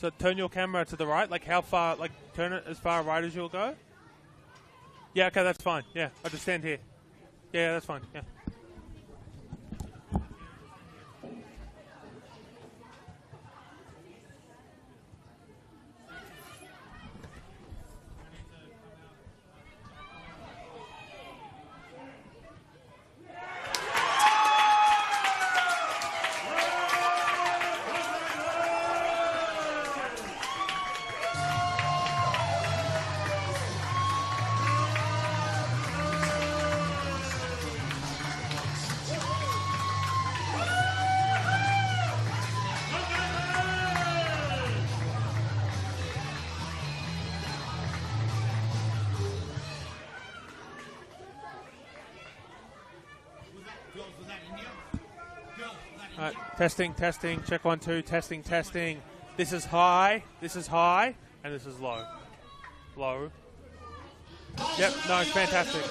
So turn your camera to the right. Like how far? Like turn it as far right as you'll go. Yeah. Okay, that's fine. Yeah, I'll just stand here. Yeah, that's fine. Yeah. Testing, testing, check 1, 2, testing, testing. This is high, and this is low. Low. Yep, no, it's fantastic.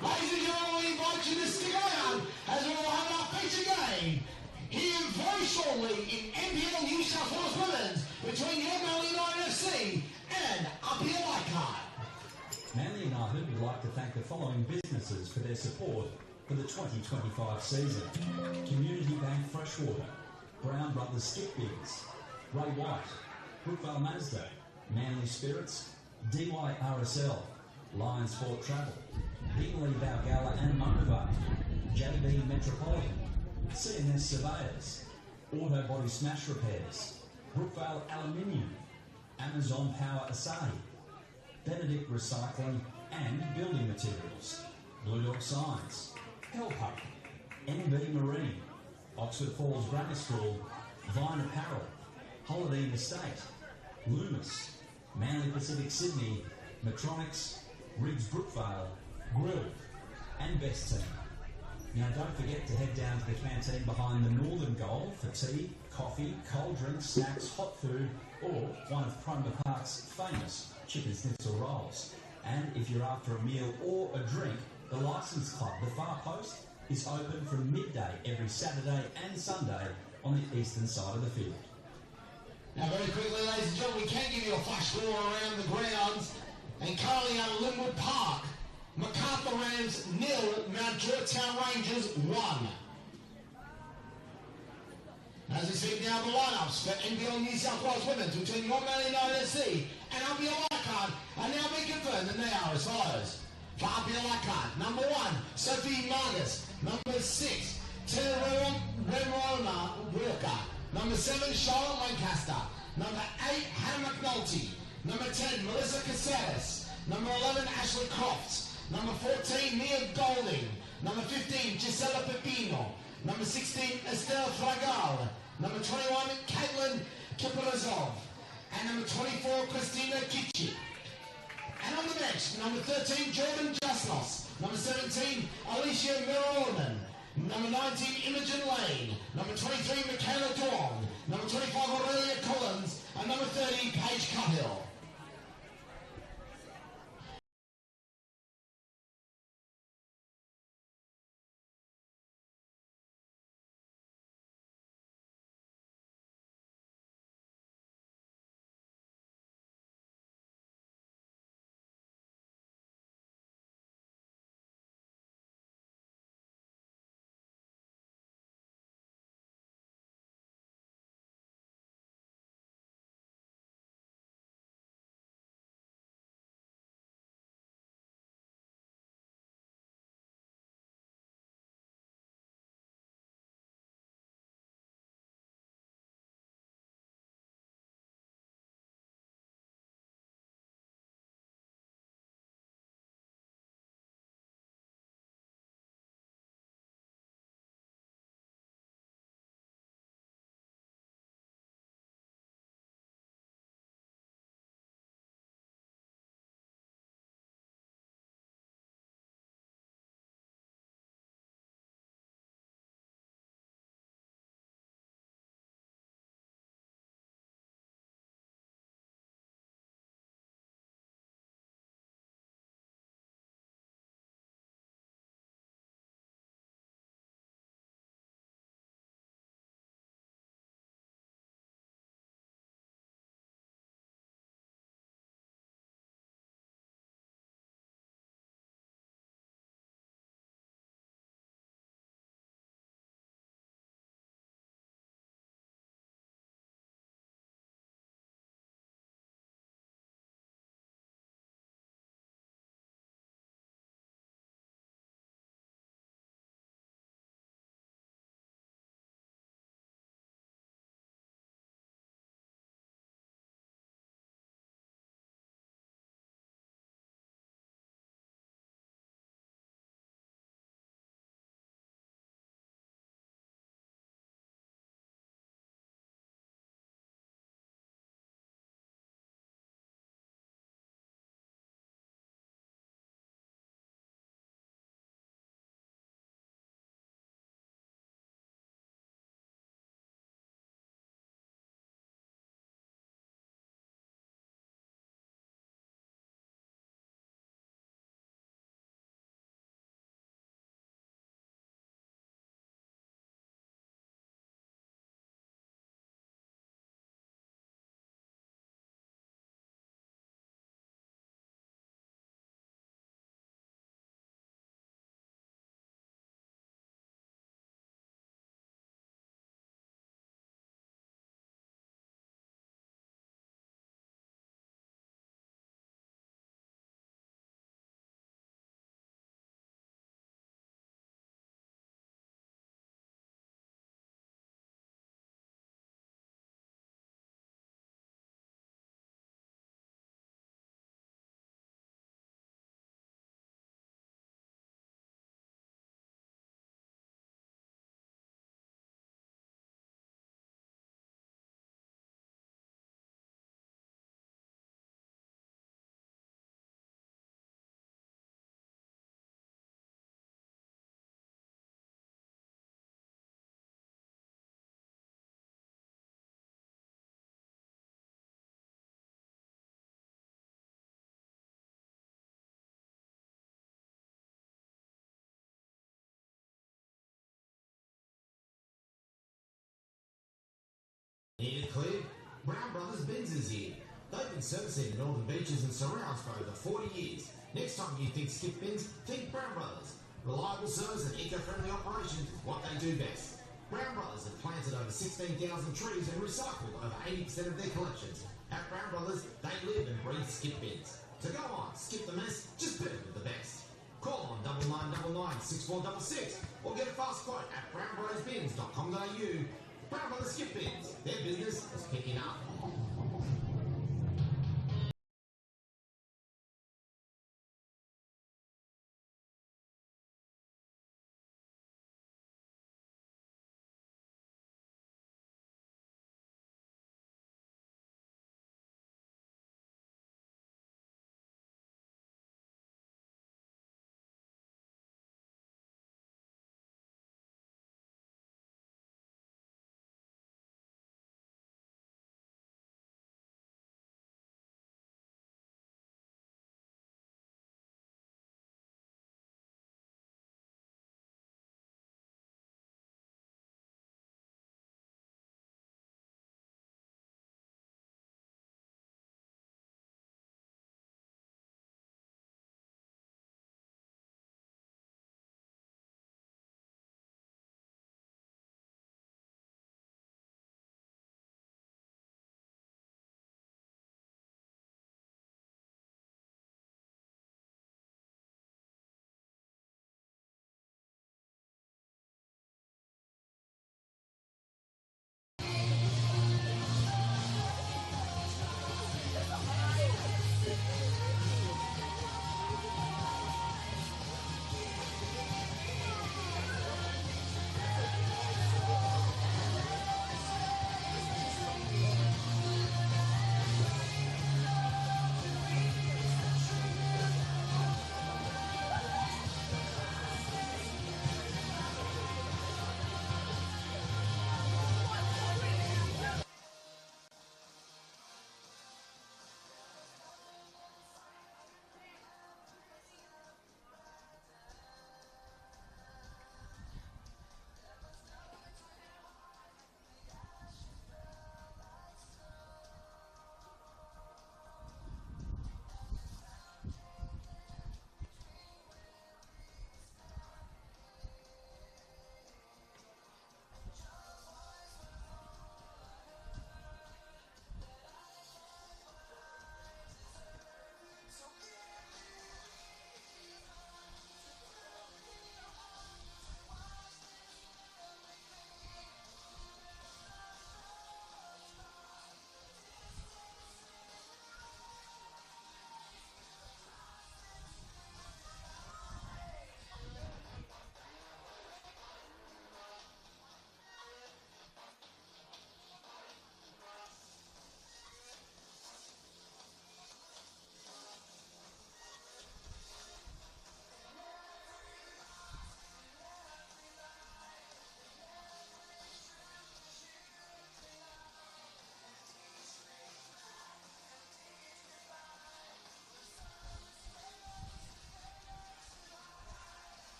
Ladies and gentlemen, we invite you to stick around as we will have our feature game here very shortly in NPL New South Wales Women's between the NSW and APIA Leichhardt. Manly United would like to thank the following businesses for their support for the 2025 season. Community Bank Freshwater, Brown Brothers Skip Bigs, Ray White, Brookvale Mazda, Manly Spirits, DYRSL, Lions Sport Travel, Dingley Balgala and Motivate, JB Metropolitan, CNS Surveyors, Auto Body Smash Repairs, Brookvale Aluminium, Amazon Power Asahi, Benedict Recycling and Building Materials, Blue Dog Signs, Hellpup, NB Marine, Oxford Falls Grammar School, Vine Apparel, Holiday Inn Estate, Loomis, Manly Pacific Sydney, Metronics, Riggs Brookvale, Grill and Best Team. Now don't forget to head down to the canteen behind the Northern Goal for tea, coffee, cold drinks, snacks, hot food or one of Cromer Park's famous chicken schnitzel rolls. And if you're after a meal or a drink, the Licence Club, the Far Post, is open from midday every Saturday and Sunday on the eastern side of the field. Now very quickly, ladies and gentlemen, we can give you a flash score around the grounds. And currently out of Linwood Park, MacArthur Rams 0, Mount Georgetown Rangers 1. As we see now the lineups for NPL New South Wales Women's between your Manly NSW and APIA Leichhardt are now being confirmed, and they are as follows. For APIA Leichhardt, number 1, Sophie Margus. Number 6, Terrorona Walker. Number 7, Charlotte Lancaster. Number 8, Hannah McNulty. Number 10, Melissa Caceres. Number 11, Ashley Crofts. Number 14, Mia Golding. Number 15, Gisela Pepino. Number 16, Estelle Fragal. Number 21, Caitlin Kiperazov. And number 24, Christina Kichi. And on the bench, number 13, Jordan Jasnos. Number 17, Alicia Mironen. Number 19, Imogen Lane. Number 23, Michaela Dong. Number 25, Aurelia Collins. And number 30, Paige Cuthill. Need it cleared? Brown Brothers Bins is here. They've been servicing the Northern Beaches and surrounds for over 40 years. Next time you think skip bins, think Brown Brothers. Reliable service and eco-friendly operations is what they do best. Brown Brothers have planted over 16,000 trees and recycled over 80% of their collections. At Brown Brothers, they live and breathe skip bins. So go on, skip the mess, just better with the best. Call on 9999 6466 or get a fast quote at brownbrothersbins.com.au. Brown Brothers Skip Bins, their business is picking up.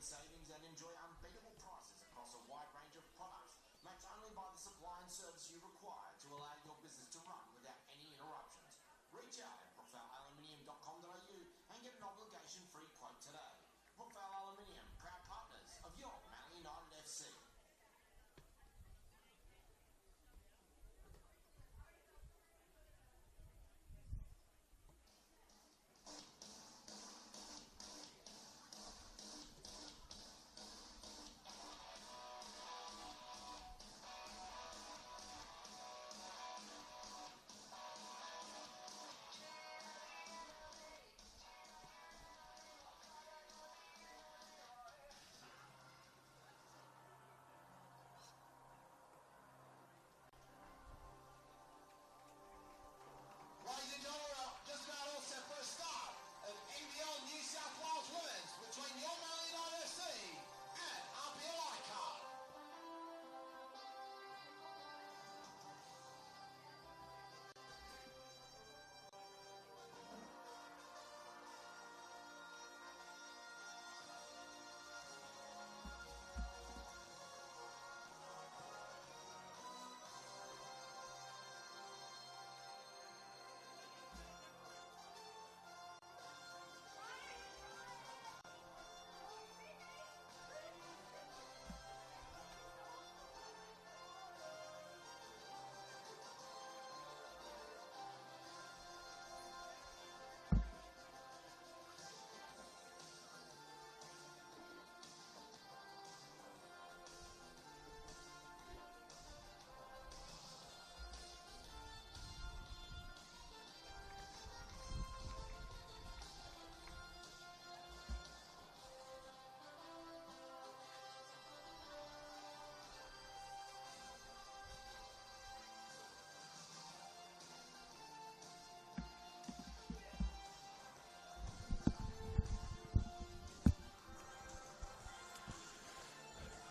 savings and enjoy unbeatable prices across a wide range of products, matched only by the supply and service you require to allow your business to run without any interruptions. Reach out at brookvalealuminium.com.au and get an obligation-free quote today. Brookvale Aluminium, proud partners of your Manly United FC. Ladies and gentlemen, just about all set for a start of NPL New South Wales Women's between your Manly United FC and APIA Leichhardt.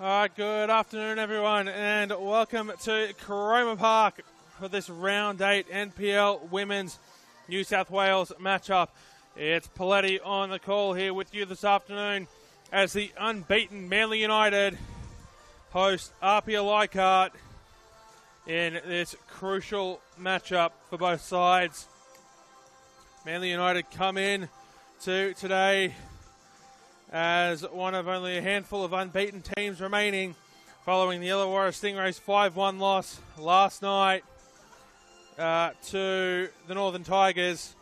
All right, good afternoon, everyone, and welcome to Coroma Park for this Round 8 NPL Women's New South Wales matchup. It's Paletti on the call here with you this afternoon as the unbeaten Manly United host APIA Leichhardt in this crucial matchup for both sides. Manly United come in to today as one of only a handful of unbeaten teams remaining following the Illawarra Stingrays' 5-1 loss last night to the Northern Tigers.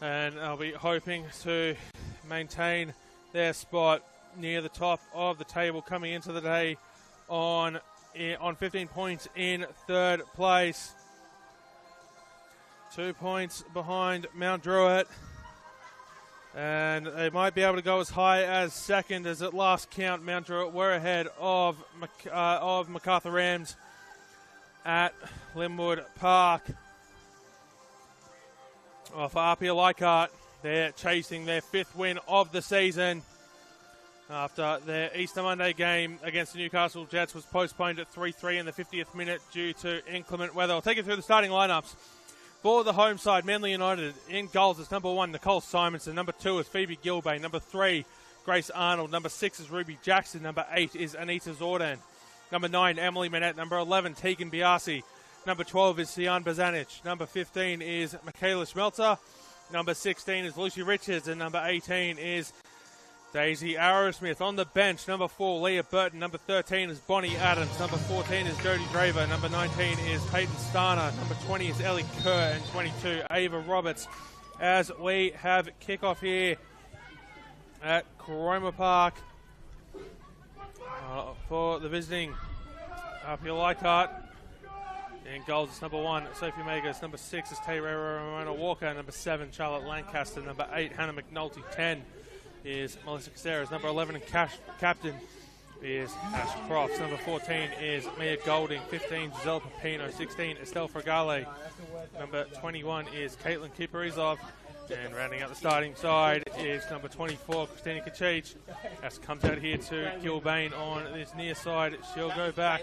And I'll be hoping to maintain their spot near the top of the table coming into the day on 15 points in third place. 2 points behind Mount Druitt. And they might be able to go as high as second, as at last count, Mount Druitt were ahead of MacArthur Rams at Linwood Park. Well, for APIA Leichhardt, they're chasing their 5th win of the season after their Easter Monday game against the Newcastle Jets was postponed at 3-3 in the 50th minute due to inclement weather. I'll take you through the starting lineups. For the home side, Manly United, in goals is number 1, Nicole Simonson. Number 2 is Phoebe Gilbay. Number 3, Grace Arnold. Number 6 is Ruby Jackson. Number 8 is Anita Zordan. Number 9, Emily Manette. Number 11, Tegan Biasi. Number 12 is Sian Bazanich. Number 15 is Michaela Schmelzer. Number 16 is Lucy Richards. And number 18 is Daisy Arrowsmith. On the bench, number 4, Leah Burton. Number 13 is Bonnie Adams. Number 14 is Jodie Draver. Number 19 is Peyton Starner. Number 20 is Ellie Kerr. And 22, Ava Roberts. As we have kickoff here at Coroma Park for the visiting APIA Leichhardt. In goals, it's number 1, Sophie Megas. Number 6 is Taylor Ramona Walker. Number 7, Charlotte Lancaster. Number 8, Hannah McNulty. 10 is Melissa Caceres. Number 11 and captain is Ash Crofts. Number 14 is Mia Golding. 15, Giselle Pepino. 16, Estelle Fragale. Number 21 is Caitlin Kiparizov. And rounding out the starting side is number 24, Christina Kachich. As comes out here to Gilbane on this near side, she'll go back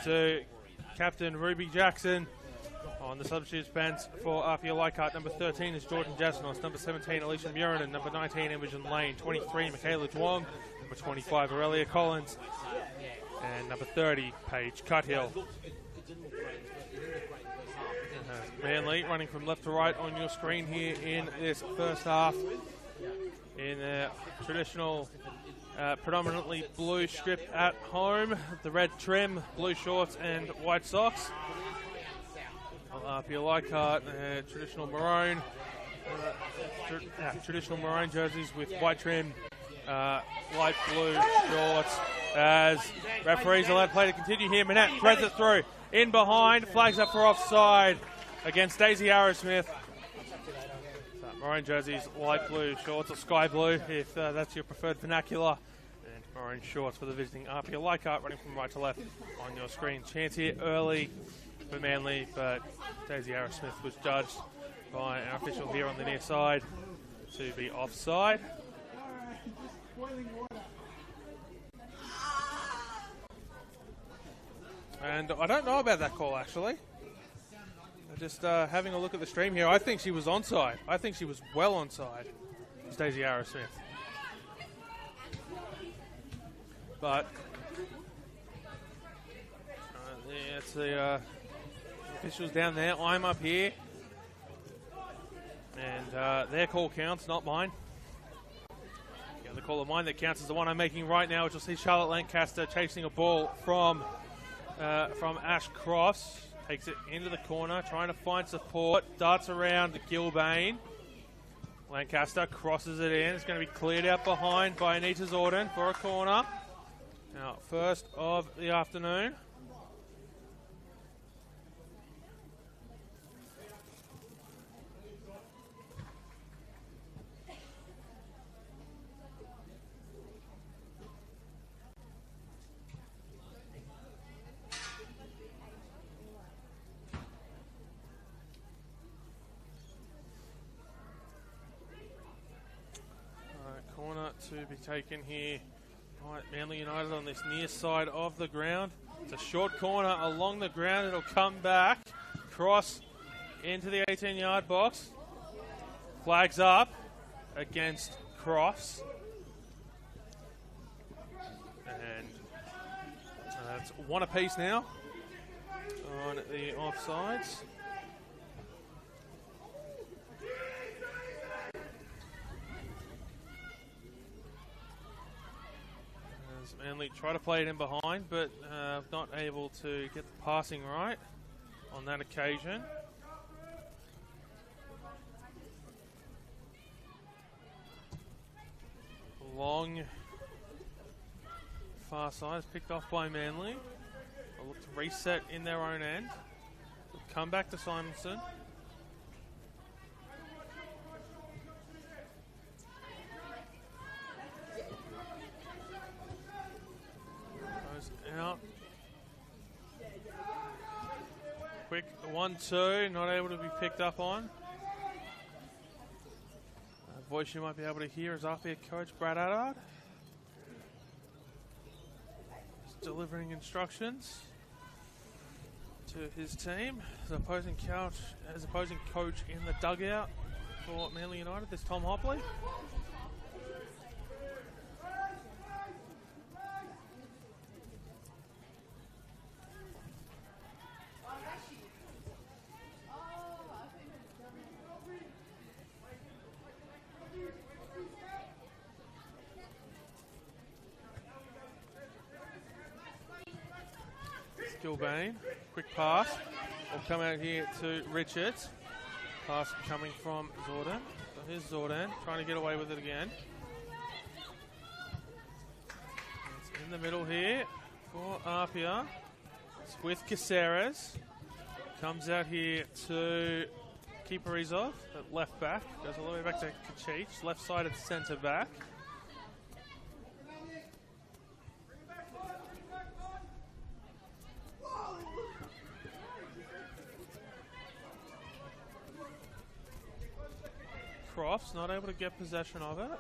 to captain Ruby Jackson On the substitutes bench for APIA Leichhardt, number 13 is Jordan Jasnos, number 17 Alicia Murinan, number 19 Imogen Lane, 23 Michaela Duong, number 25 Aurelia Collins, and number 30 Paige Cuthill. Manly running from left to right on your screen here in this first half in a traditional predominantly blue strip at home, the red trim, blue shorts and white socks. APIA Leichhardt, traditional maroon jerseys with white trim, light blue shorts. As referees allowed play to continue here, Manette threads it through, in behind, flags up for offside against Daisy Arrowsmith. Maroon jerseys, light blue shorts, or sky blue if that's your preferred vernacular, and maroon shorts for the visiting APIA Leichhardt, running from right to left on your screen. Chance here early for Manly, but Daisy Arrowsmith was judged by our official here on the near side to be offside. And I don't know about that call, actually. Just having a look at the stream here, I think she was onside. I think she was well onside. It's Daisy Arrowsmith. But yeah, it's the officials down there. I'm up here. And their call counts, not mine. Yeah, the call of mine that counts is the one I'm making right now, which will see Charlotte Lancaster chasing a ball from Ash Cross. Takes it into the corner, trying to find support. Darts around Gilbane. Lancaster crosses it in. It's going to be cleared out behind by Anita Zorden for a corner. Now, first of the afternoon. Corner to be taken here by Manly United on this near side of the ground. It's a short corner along the ground. It'll come back. Cross into the 18-yard box. Flags up against Cross. And it's one apiece now on the offsides. Manly try to play it in behind, but not able to get the passing right on that occasion. Long far side is picked off by Manly. They'll look to reset in their own end. They'll come back to Simonson. Out. Quick 1-2, not able to be picked up on. Voice you might be able to hear is APIA coach Brad Addard. He's delivering instructions to his team. As opposing coach in the dugout for Manly United, there's Tom Hopley. Gilbane, quick pass. Will come out here to Richards. Pass coming from Zorden. So here's Zorden trying to get away with it again. It's in the middle here for APIA. It's with Caceres. Comes out here to Kiparizov at left back. Goes all the way back to Kachich, left side at centre back. Crofts not able to get possession of it.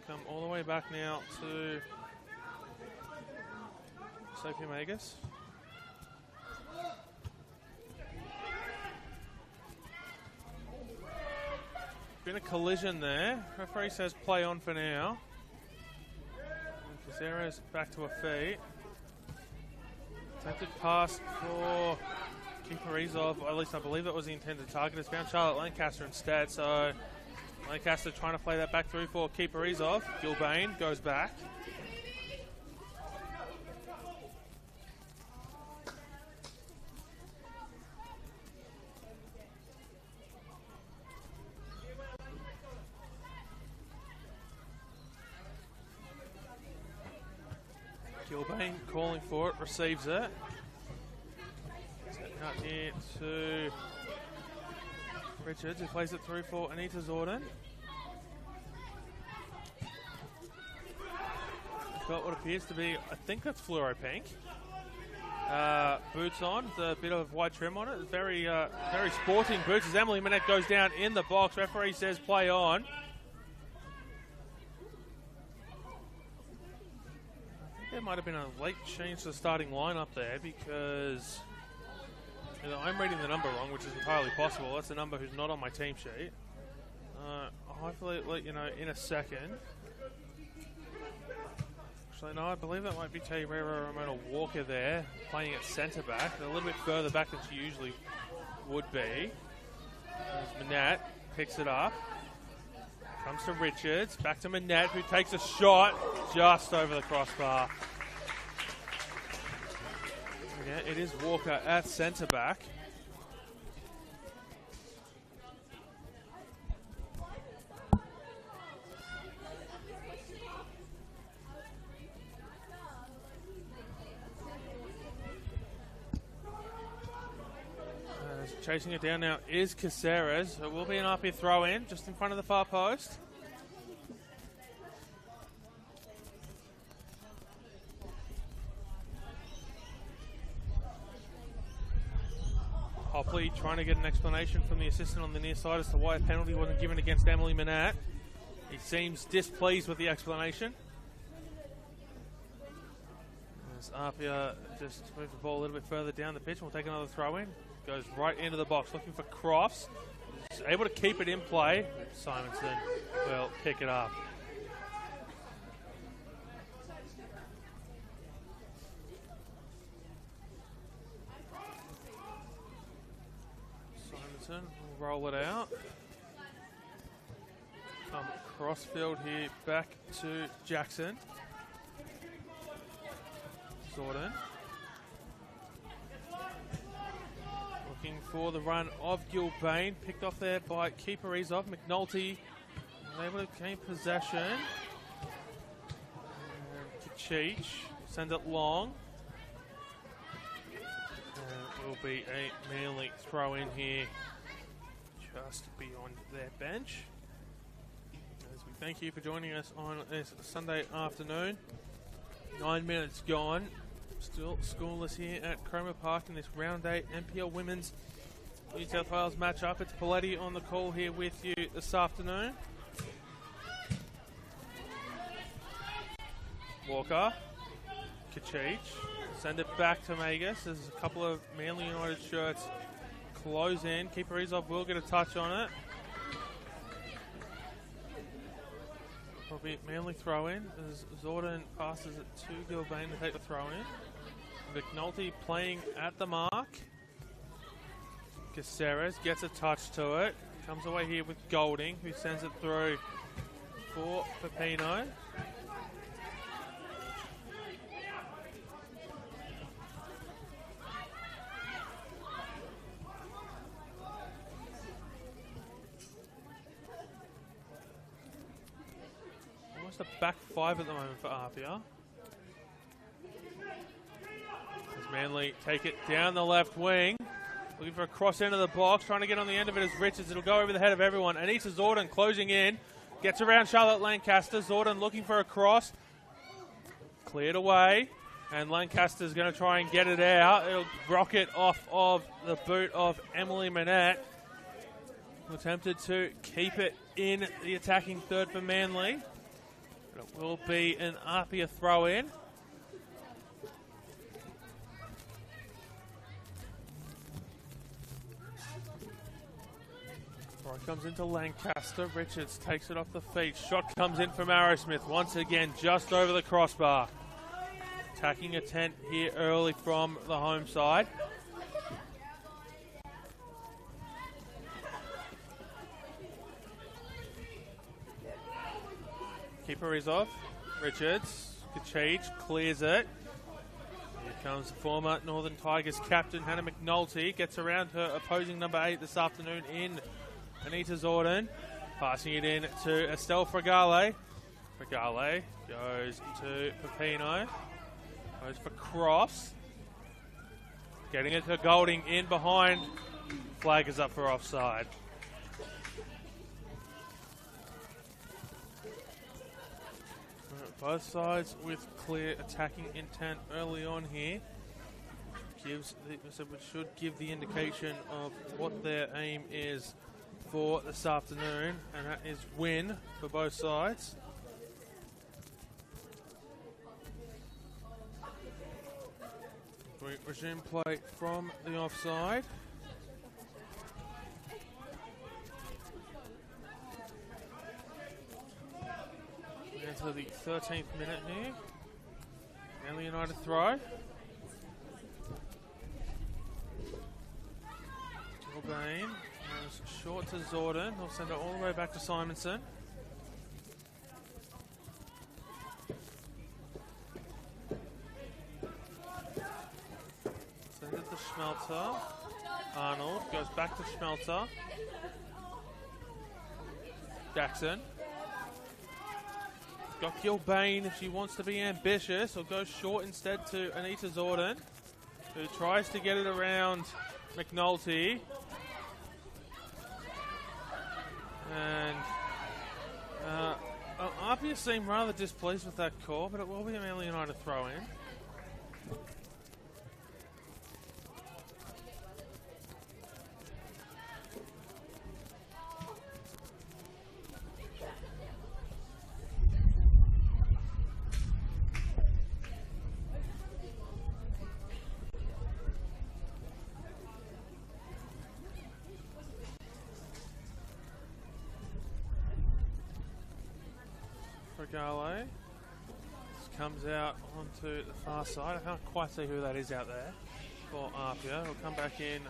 Come all the way back now to Sophie Magus. been a collision there. Referee says play on for now. Caceres back to her feet. Attempted pass for Kiparizov. At least I believe that was the intended target. It's found Charlotte Lancaster instead. So Lancaster trying to play that back through for Kiparizov. Gilbane goes back. Gilbane calling for it, receives it. Out here to Richards, who plays it through for Anita Zordon. Got what appears to be, I think that's fluoro pink. Boots on, with a bit of white trim on it. Very, very sporting boots as Emily Manette goes down in the box. Referee says play on. There might have been a late change to the starting lineup there because I'm reading the number wrong, which is entirely possible. That's a number who's not on my team sheet. I'll hopefully let you know in a second. Actually, no, I believe that might be Tayrera Ramona Walker there, playing at centre back. They're a little bit further back than she usually would be. As Manette picks it up. Comes to Richards, back to Manette, who takes a shot just over the crossbar. Yeah, it is Walker at centre back. Chasing it down now is Caceres. It will be an APIA throw in just in front of the far post. Hopley trying to get an explanation from the assistant on the near side as to why a penalty wasn't given against Emily Manette. He seems displeased with the explanation. As APIA just moves the ball a little bit further down the pitch, we'll take another throw in. Goes right into the box, looking for Crofts. He's able to keep it in play. Simonson will pick it up. Simonson will roll it out. Crossfield here, back to Jackson. Zordon. Looking for the run of Gilbane, picked off there by Kiparizov. McNulty able to gain possession. Kachich send it long. It will be a Manly throw in here just beyond their bench. As we thank you for joining us on this Sunday afternoon. 9 minutes gone. Still scoreless here at Cromer Park in this round 8 NPL Women's New South Wales matchup. It's Paletti on the call here with you this afternoon. Walker, Kachich, send it back to Magus. There's a couple of Manly United shirts close in. Kiparizov will get a touch on it. Probably Manly throw in as Zordon passes it to Gilbane to take the throw in. McNulty playing at the mark. Caceres gets a touch to it. Comes away here with Golding, who sends it through for Pepino. Almost a back five at the moment for APIA. As Manly take it down the left wing. Looking for a cross into the box. Trying to get on the end of it as Richards. It'll go over the head of everyone. Anita Zordon closing in. Gets around Charlotte Lancaster. Zordon looking for a cross. Cleared away. And Lancaster's going to try and get it out. It'll rocket off of the boot of Emily Manette. Attempted to keep it in the attacking third for Manly. But it will be an APIA throw in. Throw comes into Lancaster. Richards takes it off the feet. Shot comes in from Arrowsmith. Once again, just over the crossbar. Attacking a tent here early from the home side. Keeper is off. Richards. Kachich clears it. Here comes former Northern Tigers captain Hannah McNulty. Gets around her opposing number 8 this afternoon in Anita Zorden. Passing it in to Estelle Fragale. Fragale goes to Pepino. Goes for Crofts. Getting it to Golding in behind. Flag is up for offside. Both sides with clear attacking intent early on here. Which should give the indication of what their aim is for this afternoon, and that is win for both sides. We resume play from the offside. Into the 13th minute here. Manly United throw. Gilbane goes short to Zorden. He'll send it all the way back to Simonson. Send it to Schmelter. Arnold goes back to Schmelter. Jackson. Got Gilbane if she wants to be ambitious, or go short instead to Anita Zorden, who tries to get it around McNulty. And APIA seem rather displeased with that call, but it will be a Manly United throw in. Fragale comes out onto the far side. I can't quite see who that is out there for APIA. He'll come back in.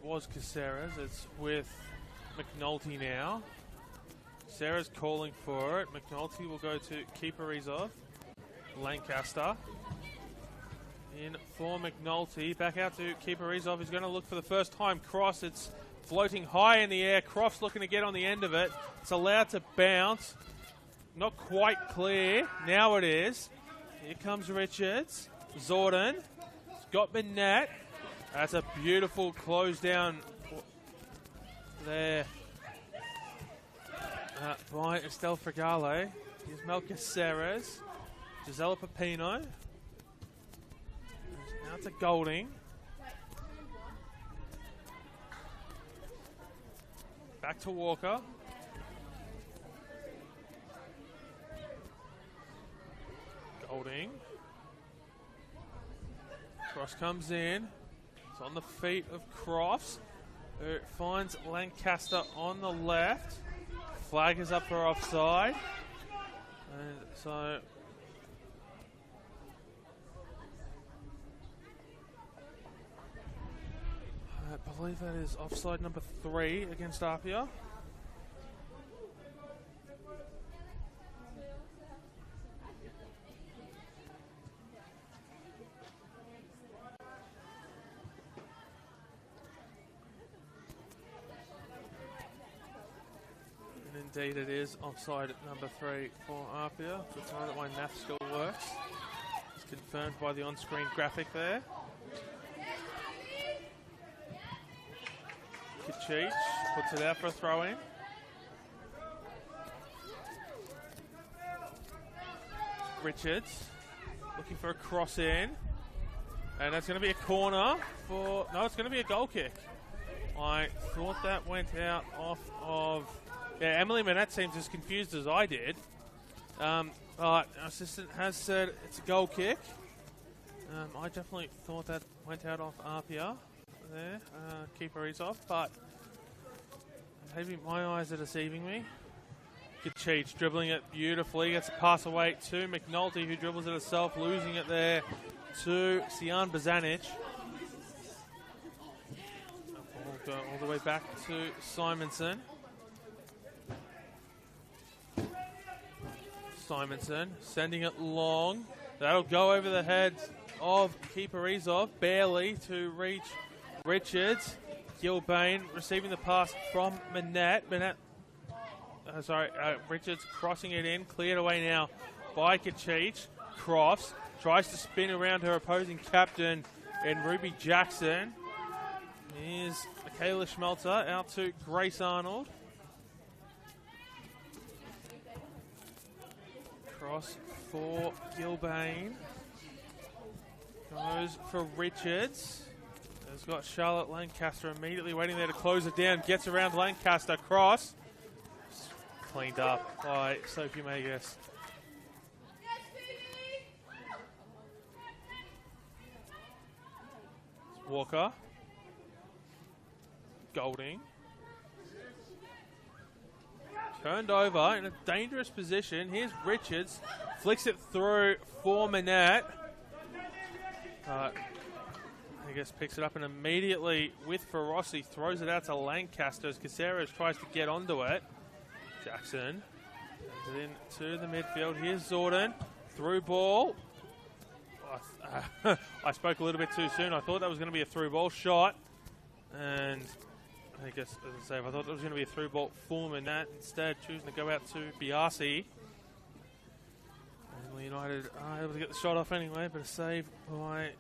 Was Caceres. It's with McNulty now. Sarah's calling for it. McNulty will go to Keeper Rizov. Lancaster. In for McNulty. Back out to Keeper Rizov. He's going to look for the first time cross. It's floating high in the air. Croft's looking to get on the end of it. It's allowed to bounce. Not quite clear. Now it is. Here comes Richards. Zorden. Scott Bennett. That's a beautiful close down there by Estelle Fragale. Here's Melka Ceres. Gisela Pepino. Now to Golding. Back to Walker. Golding. Cross comes in. It's on the feet of Crofts, who finds Lancaster on the left. Flag is up for offside. And so I believe that is offside number 3 against APIA. And indeed it is offside at number 3 for APIA. Good to know that my math still works. It's confirmed by the on-screen graphic there. Kachich puts it out for a throw-in. Richards looking for a cross in. And that's going to be a corner for... No, it's going to be a goal kick. I thought that went out off of... Yeah, Emily Manette seems as confused as I did. But our assistant has said it's a goal kick. I definitely thought that went out off APIA there. Keeper is off, but maybe my eyes are deceiving me. Good Cheech dribbling it beautifully. Gets a pass away to McNulty, who dribbles it herself, losing it there to Sian Bazanic. Ball go all the way back to Simonson. Simonson sending it long. That'll go over the heads of keeper Izov, barely to reach Richards. Gilbane receiving the pass from Manette. Richards crossing it in, cleared away now by Kachich. Crofts tries to spin around her opposing captain in Ruby Jackson. Here's Michaela Schmelzer out to Grace Arnold. Cross for Gilbane. Goes for Richards. Has got Charlotte Lancaster immediately waiting there to close it down. Gets around Lancaster. Cross. Cleaned up by Sophie Magus. Walker. Golding. Turned over in a dangerous position. Here's Richards. Flicks it through for Manette. I guess picks it up and immediately with ferocity throws it out to Lancaster as Caceres tries to get onto it. Jackson sends it into the midfield. Here's Zordon. Through ball. I spoke a little bit too soon. I thought that was going to be a through ball shot. And I guess, as I say, I thought that was going to be a through ball for Manette. Instead, choosing to go out to Biasi. And United are able to get the shot off anyway, but a save by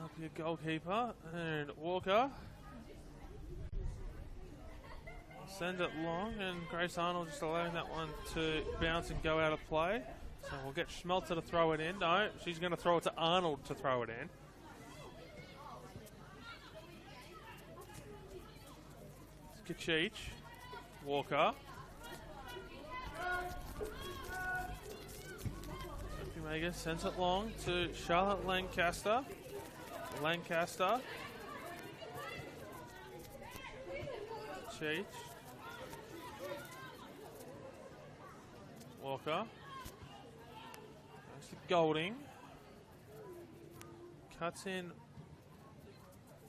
APIA goalkeeper. And Walker sends it long, and Grace Arnold just allowing that one to bounce and go out of play. So we'll get Schmelzer to throw it in. No, she's going to throw it to Arnold to throw it in. Kachich. Walker. Sophie Magus sends it long to Charlotte Lancaster. Lancaster. Cheech. Walker. Goes to Golding. Cuts in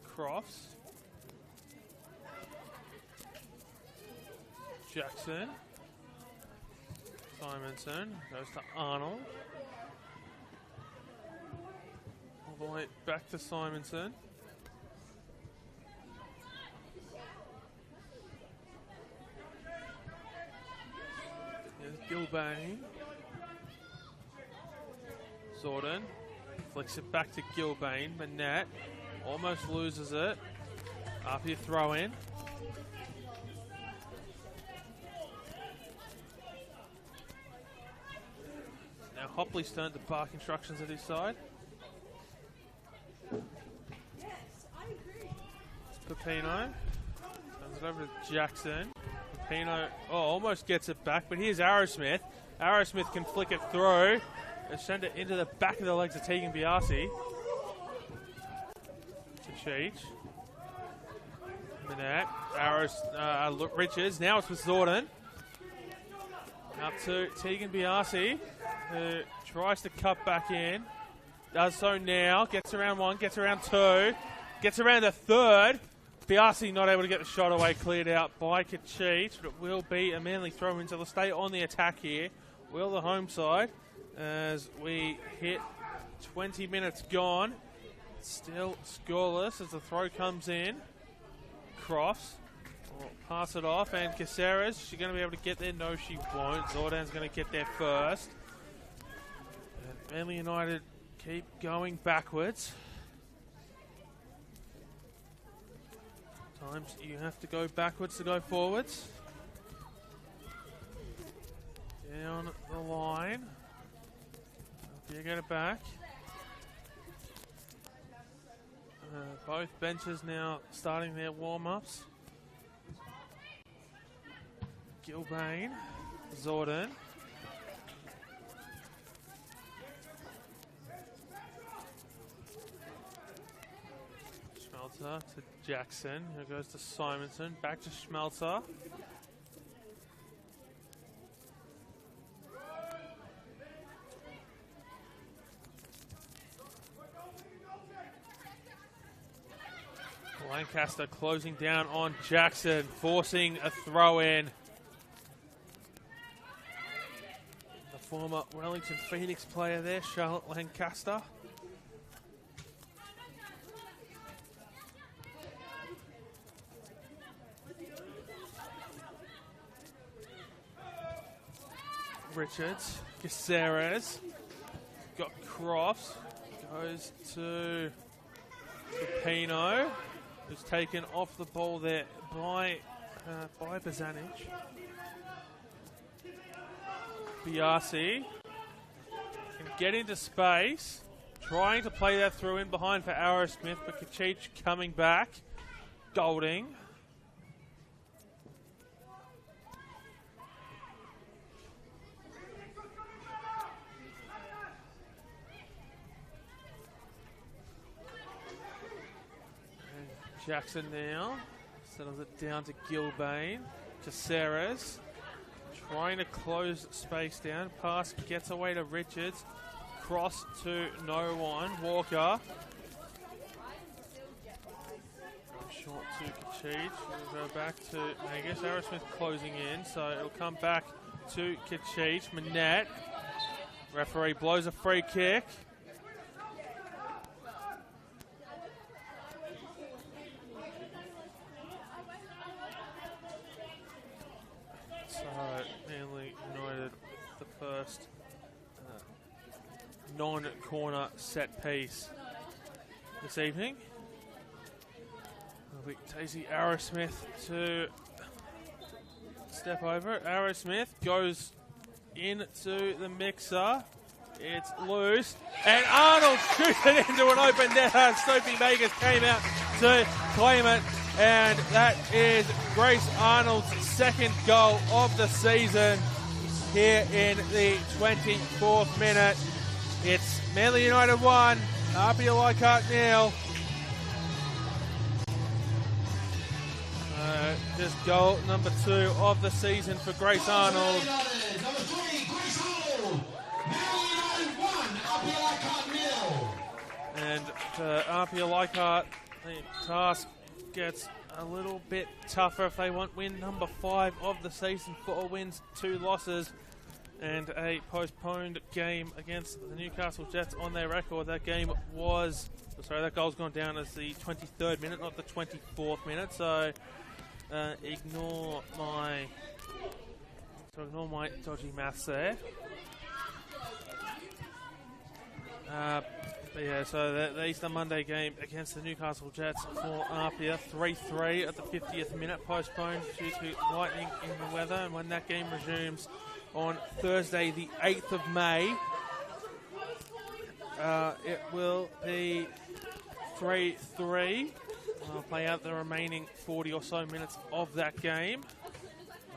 Crofts. Jackson. Simonson goes to Arnold. All the way back to Simonson. Here's Gilbane. Zordon flicks it back to Gilbane. Manette almost loses it. APIA throw in. Now Hopley's turned to park instructions at his side. Pepino turns it over to Jackson. Pepino almost gets it back, but here's Arrowsmith. Arrowsmith can flick it through and send it into the back of the legs of Tegan Biasi. To Cheech. Manette. Richards. Now it's with Zordon. Up to Tegan Biasi, who tries to cut back in. Does so now. Gets around one, gets around two, gets around a third. Biasi not able to get the shot away, cleared out by Kachich, but it will be a Manly throw in, so they'll stay on the attack here. Will the home side as we hit 20 minutes gone. Still scoreless as the throw comes in. Crofts will pass it off, and Caceres, is she going to be able to get there? No, she won't. Zordan's going to get there first. And Manly United keep going backwards. Sometimes you have to go backwards to go forwards. Down the line. You get it back. Both benches now starting their warm-ups. Gilbane, Zordon. Schmelzer to Jackson. Here goes to Simonson. Back to Schmelzer. Lancaster closing down on Jackson, forcing a throw in. The former Wellington Phoenix player there, Charlotte Lancaster. Richards, Caceres, got Crofts, goes to Pino, who's taken off the ball there by Bazanic. Biasi can get into space, trying to play that through in behind for Arrowsmith, but Kachich coming back. Golding. Jackson now settles it down to Gilbane. Caceres trying to close space down. Pass gets away to Richards. Cross to no one. Walker. Short to Kachich. We'll go back to Angus. Arrowsmith closing in, so it'll come back to Kachich. Manette. Referee blows a free kick. Manly United, the first non-corner set piece this evening. It'll be Daisy Arrowsmith to step over it. Arrowsmith goes into the mixer. It's loose. And Arnold shoots it into an open net. Sophie Vegas came out to claim it. And that is Grace Arnold's second goal of the season here in the 24th minute. It's Manly United 1, APIA Leichhardt 0. Just goal number 2 of the season for Grace Arnold. Number 3, Grace Arnold. Manly United 1, APIA Leichhardt 0. And for APIA Leichhardt, the task gets a little bit tougher if they want win number 5 of the season. 4 wins, 2 losses, and a postponed game against the Newcastle Jets on their record. That goal's gone down as the 23rd minute, not the 24th minute. So ignore my dodgy maths there. But yeah, so the Easter Monday game against the Newcastle Jets for APIA, 3-3 at the 50th minute, postponed due to lightning in the weather. And when that game resumes on Thursday, the 8th of May, it will be 3-3. I'll play out the remaining 40 or so minutes of that game.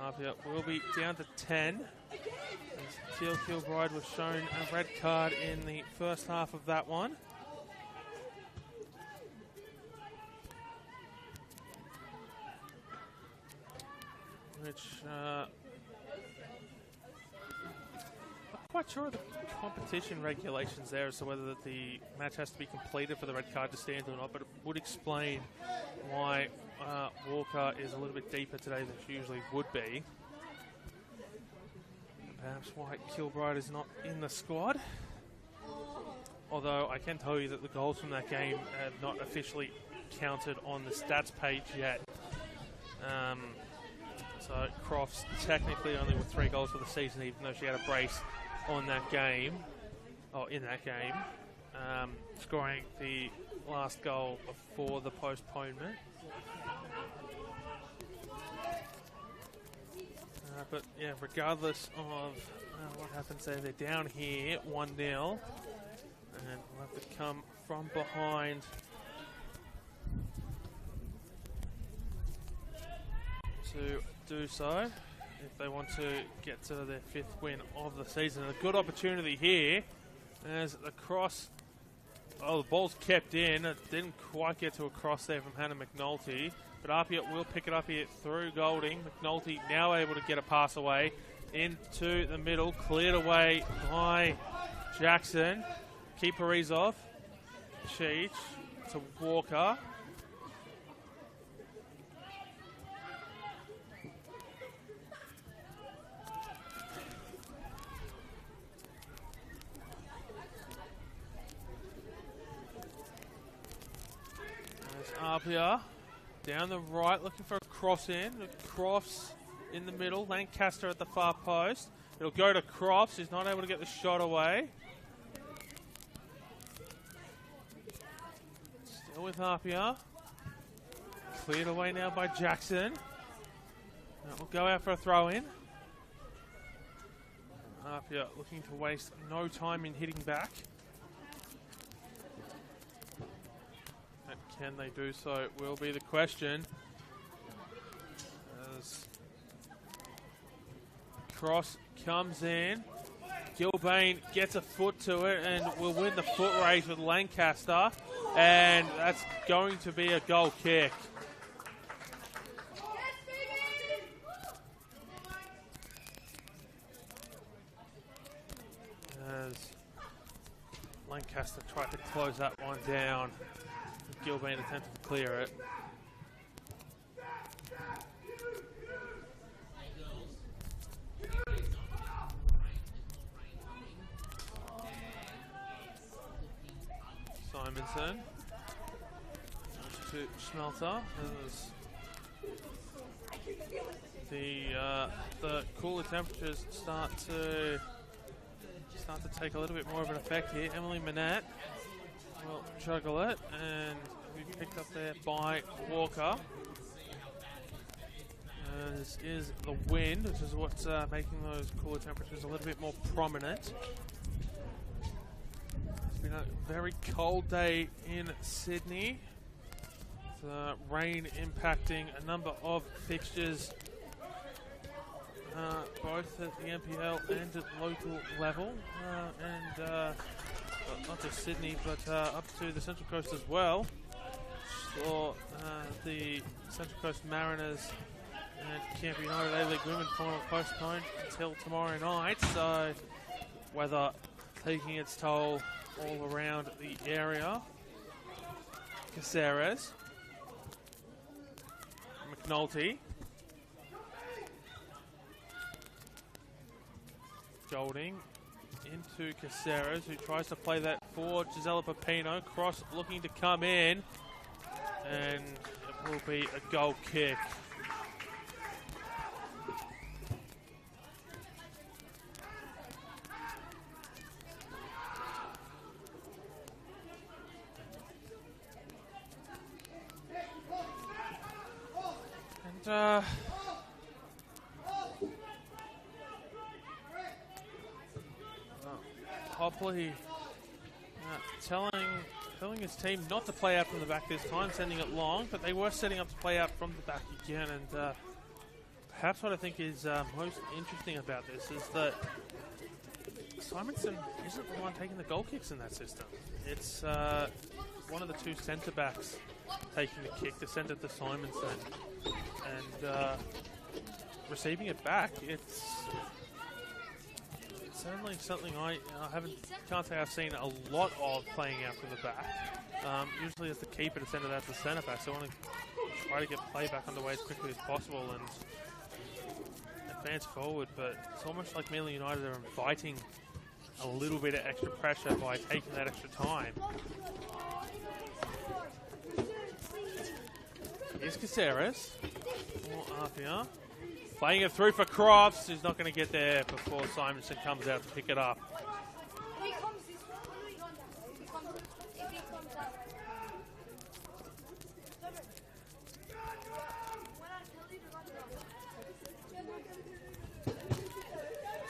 APIA will be down to 10. Teal Kilbride was shown a red card in the first half of that one. Which, not quite sure of the competition regulations there as to whether the match has to be completed for the red card to stand or not, but it would explain why Walker is a little bit deeper today than she usually would be. Perhaps why Kilbride is not in the squad. Although I can tell you that the goals from that game have not officially counted on the stats page yet. So Crofts technically only with 3 goals for the season, even though she had a brace on that game, in that game, scoring the last goal before the postponement. But yeah, regardless of what happens there, they're down here 1-0, and we'll have to come from behind to do so if they want to get to their 5th win of the season. A good opportunity here as the cross Oh, the ball's kept in. It didn't quite get to a cross there from Hannah McNulty. But APIA will pick it up here through Golding. McNulty now able to get a pass away into the middle. Cleared away by Jackson. Keep Parizov. Cheech to Walker. APIA down the right, looking for a cross in. Crofts in the middle. Lancaster at the far post. It'll go to Crofts. He's not able to get the shot away. Still with APIA. Cleared away now by Jackson. That will go out for a throw in. APIA looking to waste no time in hitting back. Can they do so? Will be the question. As cross comes in, Gilbane gets a foot to it and will win the foot race with Lancaster, and that's going to be a goal kick. As Lancaster tried to close that one down. Gilbane attempted to clear it. Simonson to Schmelter. The cooler temperatures start to take a little bit more of an effect here. Emily Manette will juggle it, and we picked up there by Walker. This is the wind, which is what's making those cooler temperatures a little bit more prominent. It's been a very cold day in Sydney. The rain impacting a number of fixtures, both at the NPL and at local level, and not just Sydney, but up to the Central Coast as well. For the Central Coast Mariners and Canberra United A-League Women final postponed until tomorrow night, so weather taking its toll all around the area. Caceres, McNulty, Golding into Caceres, who tries to play that for Gisela Pepino. Cross looking to come in, and it will be a goal kick. And Hopley telling his team not to play out from the back this time, sending it long, but they were setting up to play out from the back again. And perhaps what I think is most interesting about this is that Simonson isn't the one taking the goal kicks in that system. It's one of the two centre backs taking the kick to send it to Simonson, and receiving it back. It's certainly something I can't say I've seen a lot of playing out from the back. Usually it's the keeper to send it out to the centre back, so I want to try to get play back underway as quickly as possible and advance forward. But it's almost like Manly United are inviting a little bit of extra pressure by taking that extra time. Here's Caceres for APIA. Playing it through for Crofts, who's not going to get there before Simonson comes out to pick it up.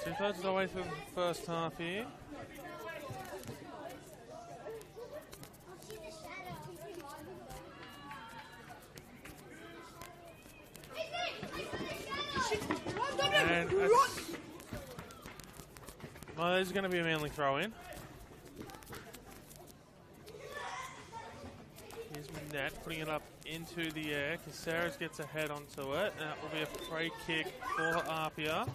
Two-thirds of the way through the first half here. And well, there's going to be a Manly throw in. net, putting it up into the air. Caceres gets a head onto it, and that will be a free kick for APIA.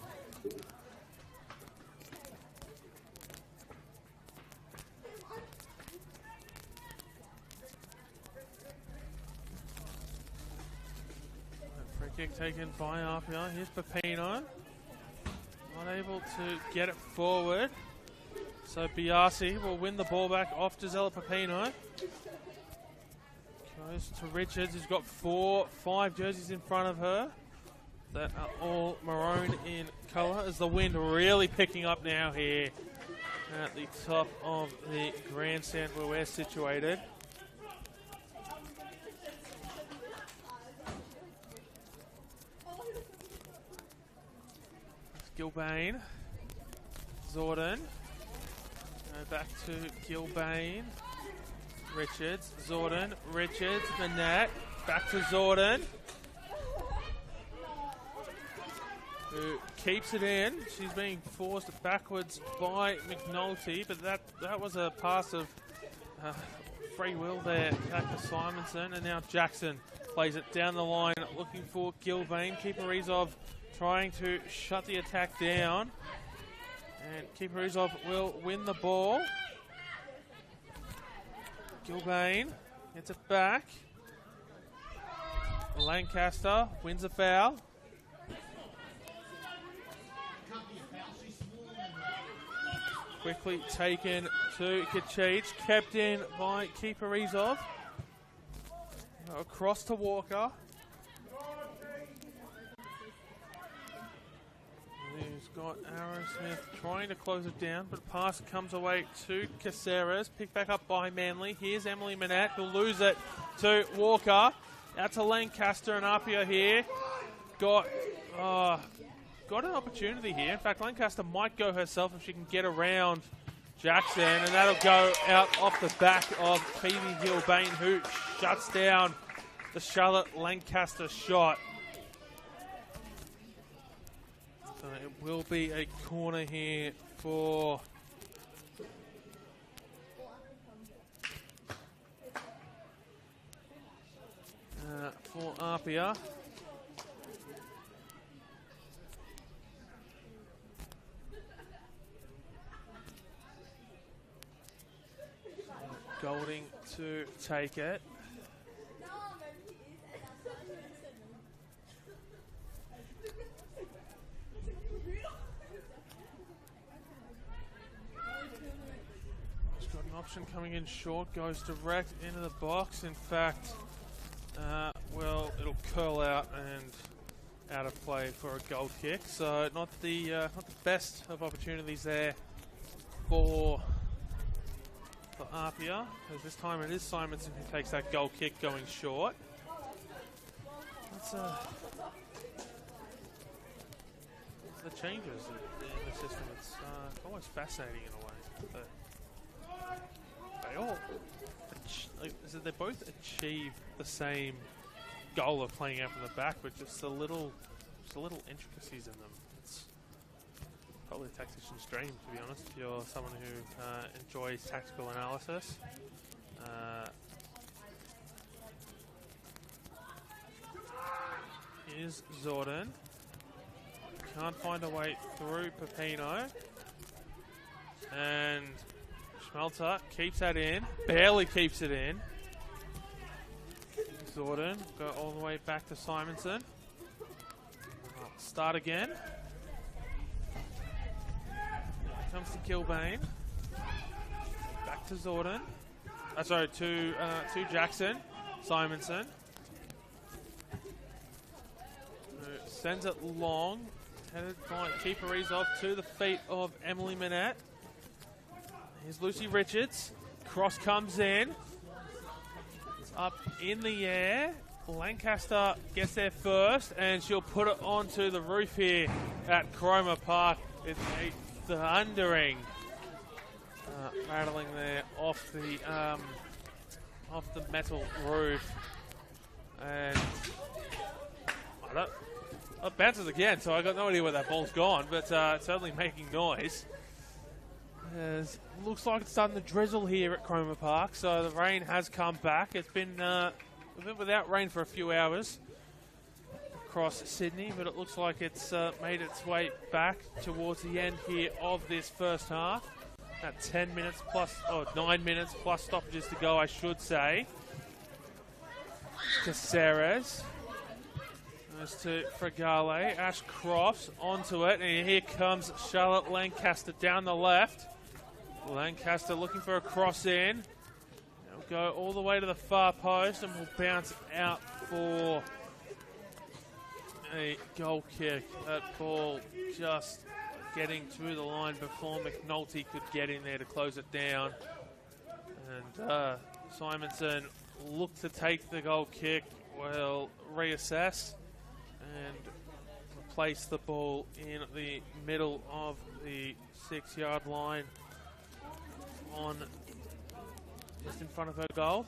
Free kick taken by APIA. Here's Pepino. Not able to get it forward. So Biasi will win the ball back off Gisela Pepino. Goes to Richards, who's got 5 jerseys in front of her that are all maroon in colour, as the wind really picking up now here at the top of the grandstand where we're situated. Gilbane, Zorden, back to Gilbane, Richards, Zorden, Richards, Manette, back to Zorden, who keeps it in. She's being forced backwards by McNulty, but that was a pass of free will there back to Simonson, and now Jackson plays it down the line, looking for Gilbane. Kiparizov trying to shut the attack down, and Kiparizov will win the ball. Gilbane gets it back. Lancaster wins a foul. Quickly taken to Kachich, kept in by Kiparizov. Across to Walker. Who's got Arrowsmith trying to close it down, but pass comes away to Caceres. Picked back up by Manly. Here's Emily Manette, who'll lose it to Walker. Out to Lancaster, and APIA here. Got an opportunity here. In fact, Lancaster might go herself if she can get around Jackson, and that'll go out off the back of Phoebe Gilbane, who shuts down the Charlotte Lancaster shot. So it will be a corner here for APIA. Golding to take it. She's got an option coming in short, goes direct into the box. In fact, well, it'll curl out and out of play for a goal kick. So not the best of opportunities there for APIA, because this time it is Simonson who takes that goal kick going short. That's the changes in the system. It's almost fascinating in a way. But they all, they both achieve the same goal of playing out from the back, but just a little intricacies in them. It's probably a tactician's dream, to be honest, if you're someone who enjoys tactical analysis. Here's Zorden. Can't find a way through Pepino. And Schmelter keeps that in. Barely keeps it in. Zorden go all the way back to Simonson. Start again. Comes to Gilbane. Back to Zorden. To Jackson. Simonson. Sends it long. Headed by Kiparizov to the feet of Emily Manette. Here's Lucy Richards. Cross comes in. It's up in the air. Lancaster gets there first, and she'll put it onto the roof here at Cromer Park with a thundering rattling there off the metal roof, and it bounces again. So I got no idea where that ball's gone, but it's certainly making noise. Looks like it's starting to drizzle here at Cromer Park, so the rain has come back. It's been we've been without rain for a few hours across Sydney, but it looks like it's made its way back towards the end here of this first half. At 10 minutes plus, or 9 minutes plus stoppages to go, I should say. Caceres. Goes to Fregale. Ash Crofts onto it, and here comes Charlotte Lancaster down the left. Lancaster looking for a cross in. They'll go all the way to the far post and will bounce out for a goal kick. That ball just getting to the line before McNulty could get in there to close it down. And Simonson looked to take the goal kick, will reassess and place the ball in the middle of the 6-yard line on just in front of her goal.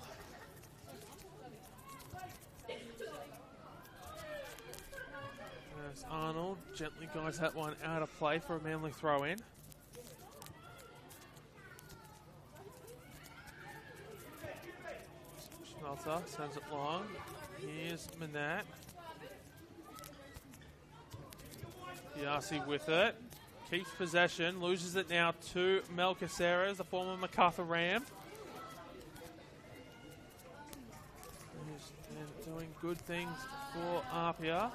As Arnold gently guides that one out of play for a Manly throw-in. Schmelzer sends it long. Here's Manat. Biasi with it. Keeps possession. Loses it now to Mel Caceres, the former MacArthur Ram. Who's been doing good things for APIA.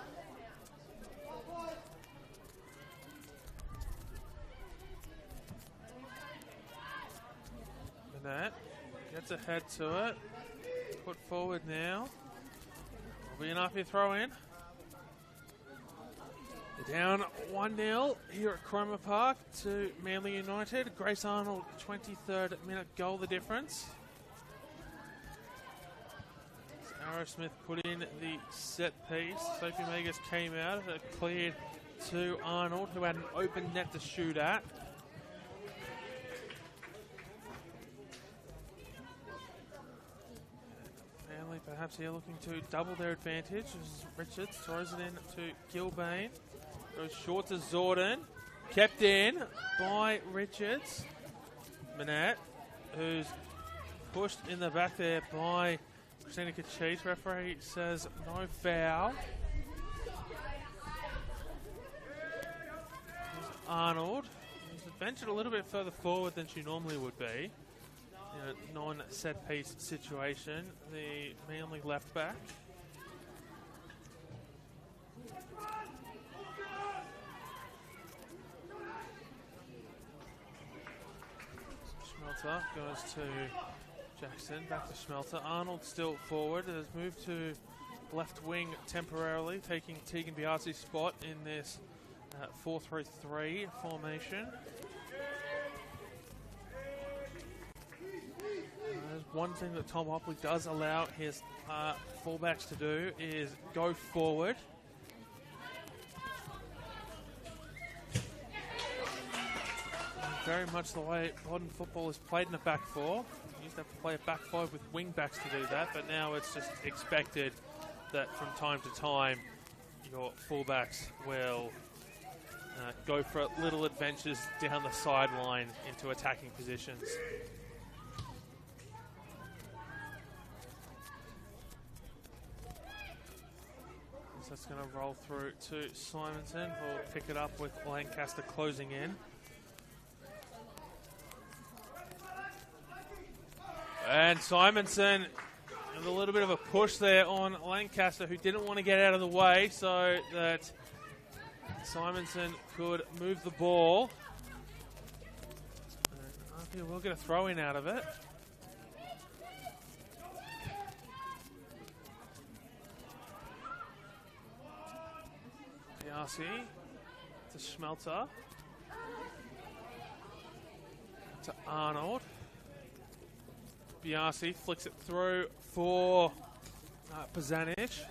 Manat gets ahead to it. Put forward now. Will be an APIA throw-in. They're down 1-0 here at Cromer Park to Manly United. Grace Arnold, 23rd minute goal, the difference. Arrowsmith put in the set piece. Sophie Megas came out. It cleared to Arnold, who had an open net to shoot at. Manly perhaps here looking to double their advantage as Richards throws it in to Gilbane. Goes short to Zordon. Kept in by Richards. Manat, who's pushed in the back there by Christina Kachich. Referee says no foul. There's Arnold, who's ventured a little bit further forward than she normally would be in a non-set piece situation. The Manly left back. Goes to Jackson, back to Schmelter. Arnold still forward, has moved to left wing temporarily, taking Tegan Biasi's spot in this 4-3-3 formation. One thing that Tom Hopley does allow his fullbacks to do is go forward. Very much the way modern football is played in a back four. You used to have to play a back five with wing backs to do that, but now it's just expected that from time to time your fullbacks will go for little adventures down the sideline into attacking positions. So that's going to roll through to Simonson, who will pick it up with Lancaster closing in. And Simonson, a little bit of a push there on Lancaster, who didn't want to get out of the way so that Simonson could move the ball. And APIA will get a throw in out of it. Biasi to Schmelter. To Arnold. Biasi flicks it through for Pazanic.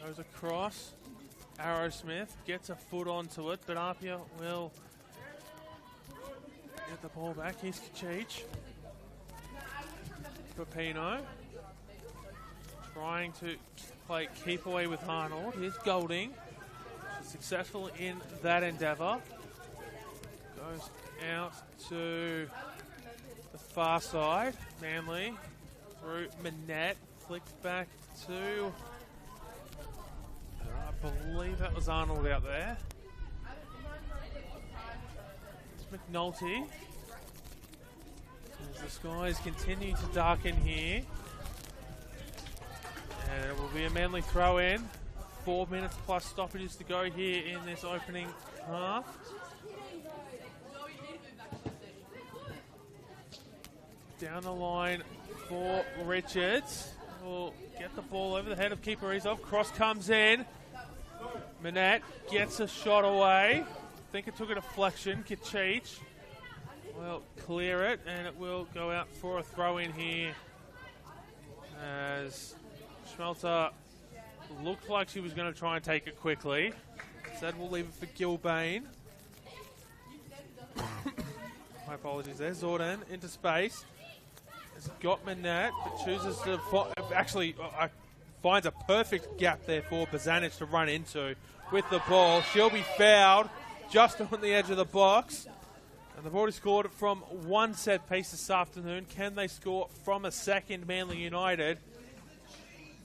Goes across. Arrowsmith gets a foot onto it, but APIA will get the ball back. Here's Kachich. Pepino trying to play keep away with Arnold. Here's Golding. She's successful in that endeavour. Goes out to the far side. Manly through Manette. Flicks back to, I believe that was Arnold out there. It's McNulty. As the skies continue to darken here. And it will be a Manly throw in. 4 minutes plus stoppages to go here in this opening half. Down the line for Richards. Will get the ball over the head of keeper Izov. Cross comes in. Manette gets a shot away. I think it took a deflection. Kachich will clear it, and it will go out for a throw in here as Schmelter looked like she was going to try and take it quickly. Instead, we'll leave it for Gilbane. My apologies there. Zordon into space. Has got Manette, but chooses to finds a perfect gap there for Bozanic to run into with the ball. She'll be fouled just on the edge of the box. And they've already scored from one set piece this afternoon. Can they score from a second, Manly United?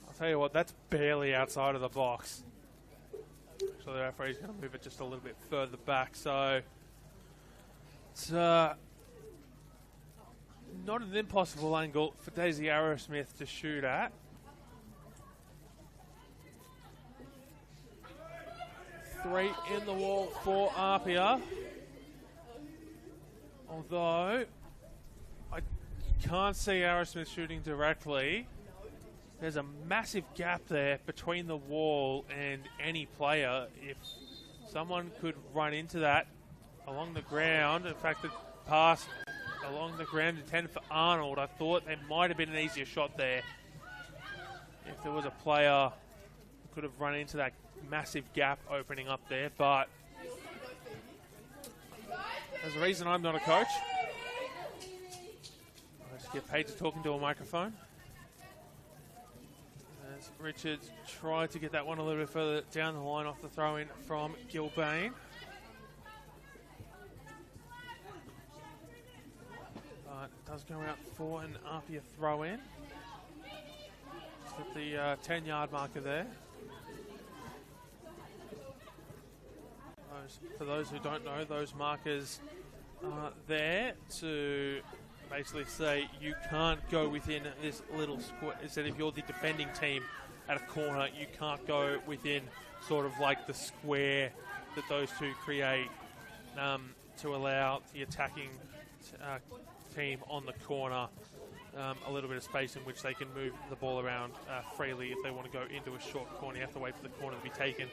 I'll tell you what, that's barely outside of the box. So the referee's going to move it just a little bit further back. So it's not an impossible angle for Daisy Arrowsmith to shoot at. Three in the wall for APIA. Although I can't see Arrowsmith shooting directly. There's a massive gap there between the wall and any player. If someone could run into that along the ground, in fact, the pass along the ground intended for Arnold, I thought there might have been an easier shot there. If there was a player who could have run into that massive gap opening up there, but there's a reason I'm not a coach. I just get paid to talk into a microphone. As Richards tried to get that one a little bit further down the line off the throw-in from Gilbane. But it does go out for an APIA throw-in. At the 10-yard marker there. For those who don't know, those markers are there to basically say you can't go within this little square. Instead, if you're the defending team at a corner, you can't go within sort of like the square that those two create to allow the attacking team on the corner a little bit of space in which they can move the ball around freely. If they want to go into a short corner, you have to wait for the corner to be taken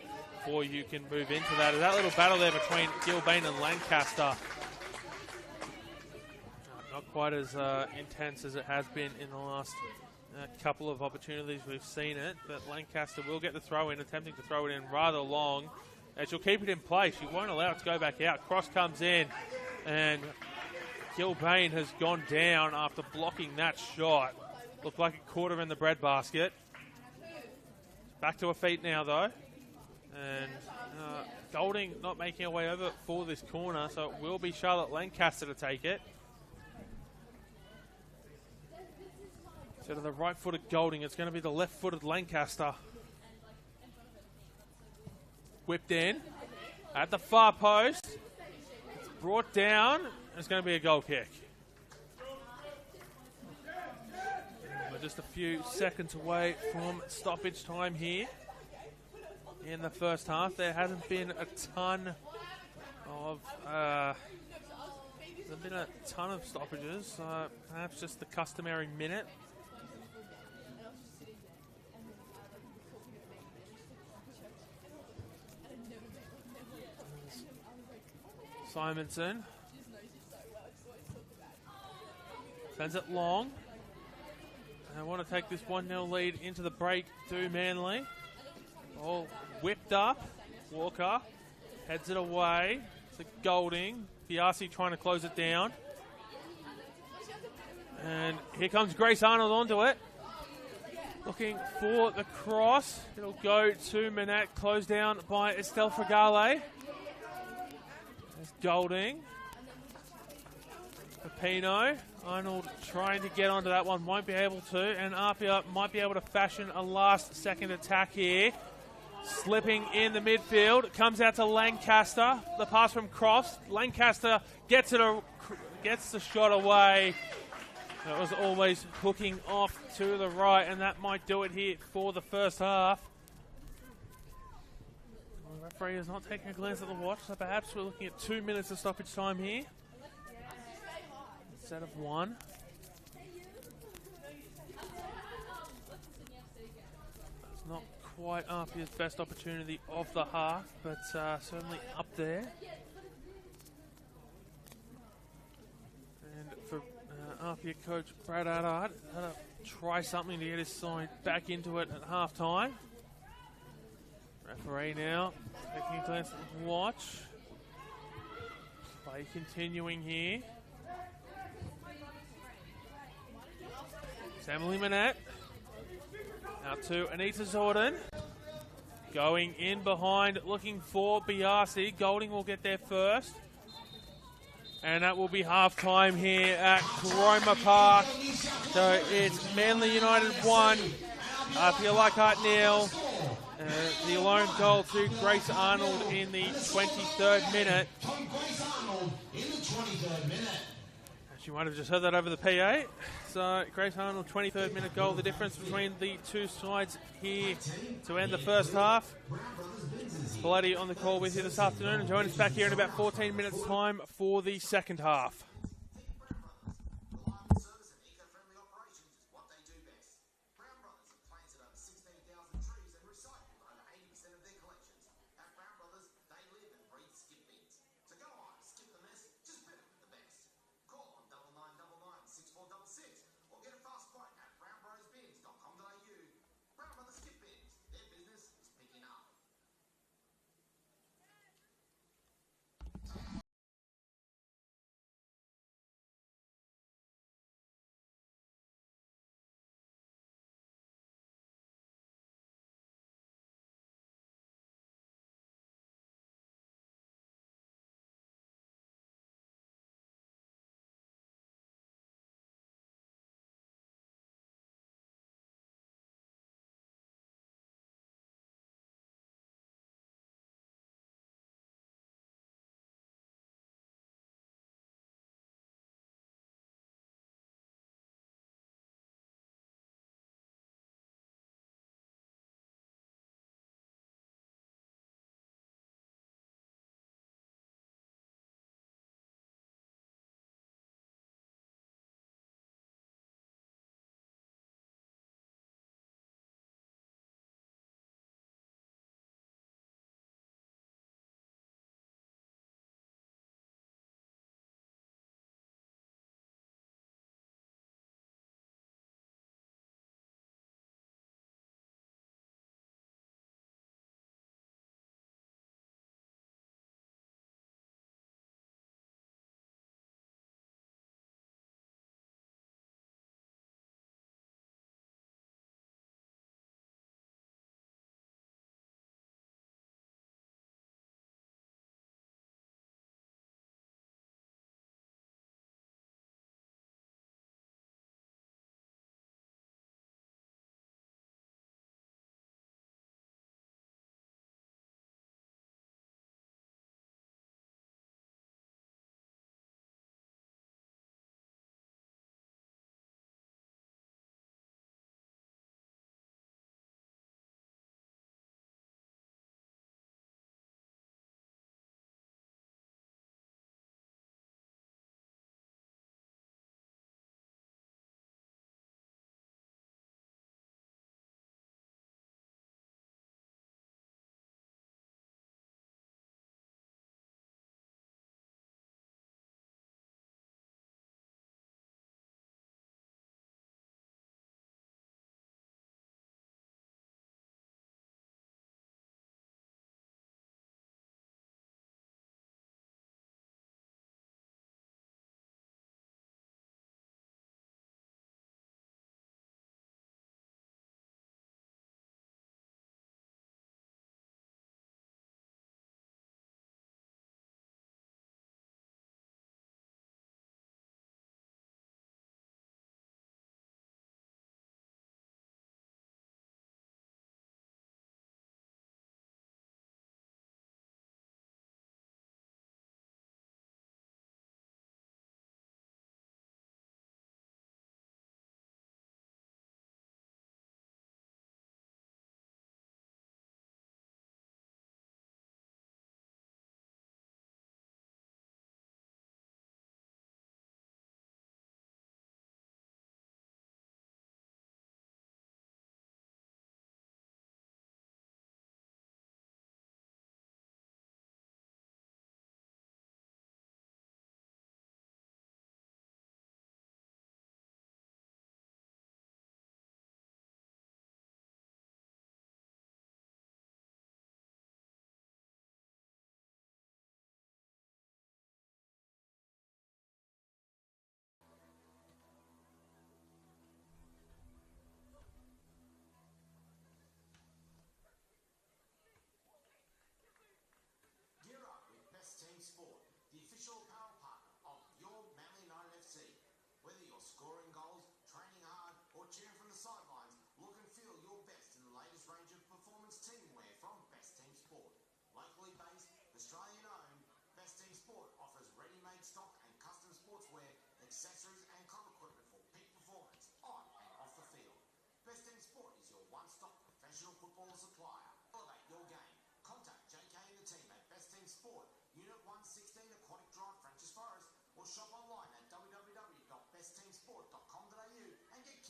before you can move into that. That little battle there between Gilbane and Lancaster, not quite as intense as it has been in the last couple of opportunities we've seen it, but Lancaster will get the throw in, attempting to throw it in rather long. She'll keep it in place. She won't allow it to go back out. Cross comes in, and Gilbane has gone down after blocking that shot. Looked like it caught her in the breadbasket. Back to her feet now, though. And Golding not making her way over for this corner, so it will be Charlotte Lancaster to take it. So to the right-footed Golding, it's going to be the left-footed Lancaster. Whipped in at the far post. It's brought down. It's going to be a goal kick. We're just a few seconds away from stoppage time here in the first half. There hasn't been a ton of stoppages. Perhaps just the customary minute. Simonson sends it long. I want to take this 1-0 lead into the break to Manly. Ball whipped up. Walker heads it away to Golding. Piassi trying to close it down. And here comes Grace Arnold onto it. Looking for the cross. It'll go to Manette, closed down by Estelle Fragale. There's Golding. Pepino. Arnold trying to get onto that one, won't be able to, and APIA might be able to fashion a last-second attack here. Slipping in the midfield, comes out to Lancaster. The pass from Crofts. Lancaster gets the shot away. That was always hooking off to the right, and that might do it here for the first half. The referee is not taking a glance at the watch, so perhaps we're looking at 2 minutes of stoppage time here instead of 1. It's not quite APIA's best opportunity of the half, but certainly up there. And for APIA coach Brad Adard, had to try something to get his side back into it at half time. Referee now taking a glance at the watch. Play continuing here. Emily Manette. Out to Anita Zordon. Going in behind, looking for Biasi. Golding will get there first. And that will be half-time here at Cromer Park. So it's Manly United 1, APIA Leichhardt 0. The lone goal to Grace Arnold in the 23rd minute. You might have just heard that over the PA. So Grace Arnold, 23rd minute goal. The difference between the two sides here to end the first half. Bloody on the call with you this afternoon, and join us back here in about 14 minutes time for the second half. official apparel partner of your Manly United FC. Whether you're scoring goals, training hard, or cheering from the sidelines, look and feel your best in the latest range of performance team wear from Best Team Sport. Locally based, Australian owned, Best Team Sport offers ready-made stock and custom sportswear, accessories and club equipment for peak performance on and off the field. Best Team Sport is your one-stop professional football supplier. Elevate your game. Contact JK and the team at Best Team Sport, Unit 116 Aquatic Drive, Francis Forest, or shop online at www.bestteamsport.com.au and get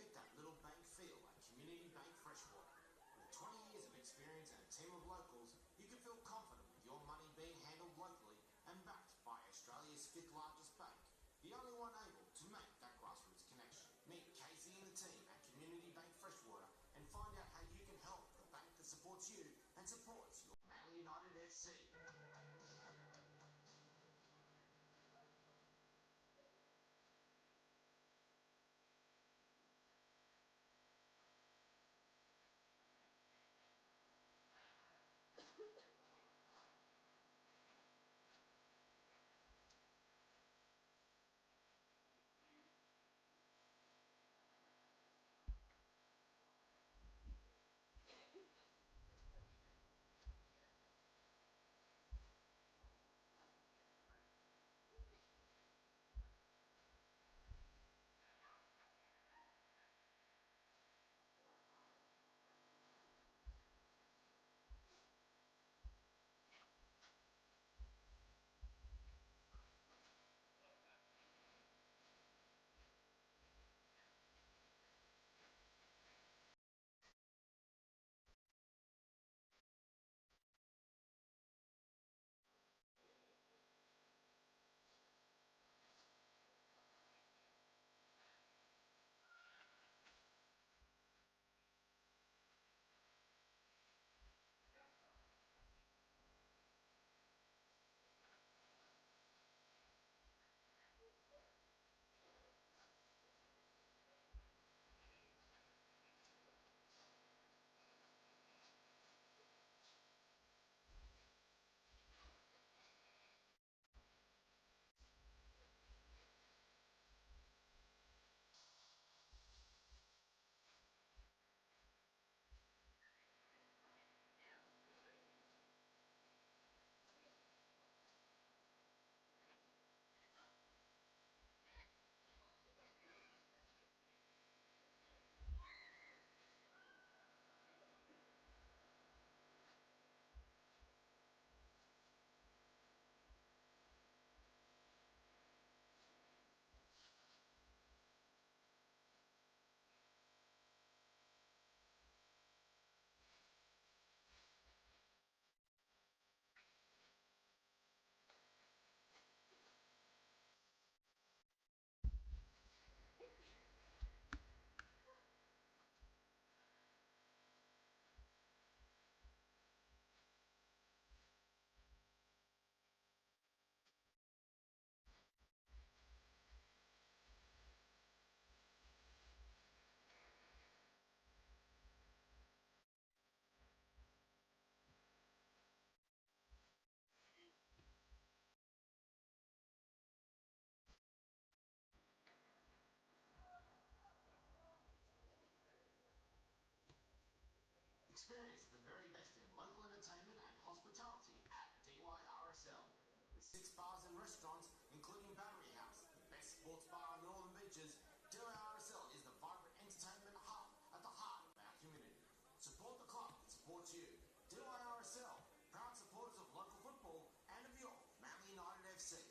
get that little bank feel at Community Bank Freshwater. With 20 years of experience and a team of locals, you can feel confident with your money being handled locally and backed by Australia's fifth largest bank, the only one able to make that grassroots connection. Meet Casey and the team at Community Bank Freshwater and find out how you can help the bank that supports you and supports your Manly United FC. 6 bars and restaurants, including Battery House, the best sports bar on the Northern Beaches. DIRSL is the vibrant entertainment hub at the heart of our community. Support the club that supports you. DIRSL, proud supporters of local football and of your Manly United FC.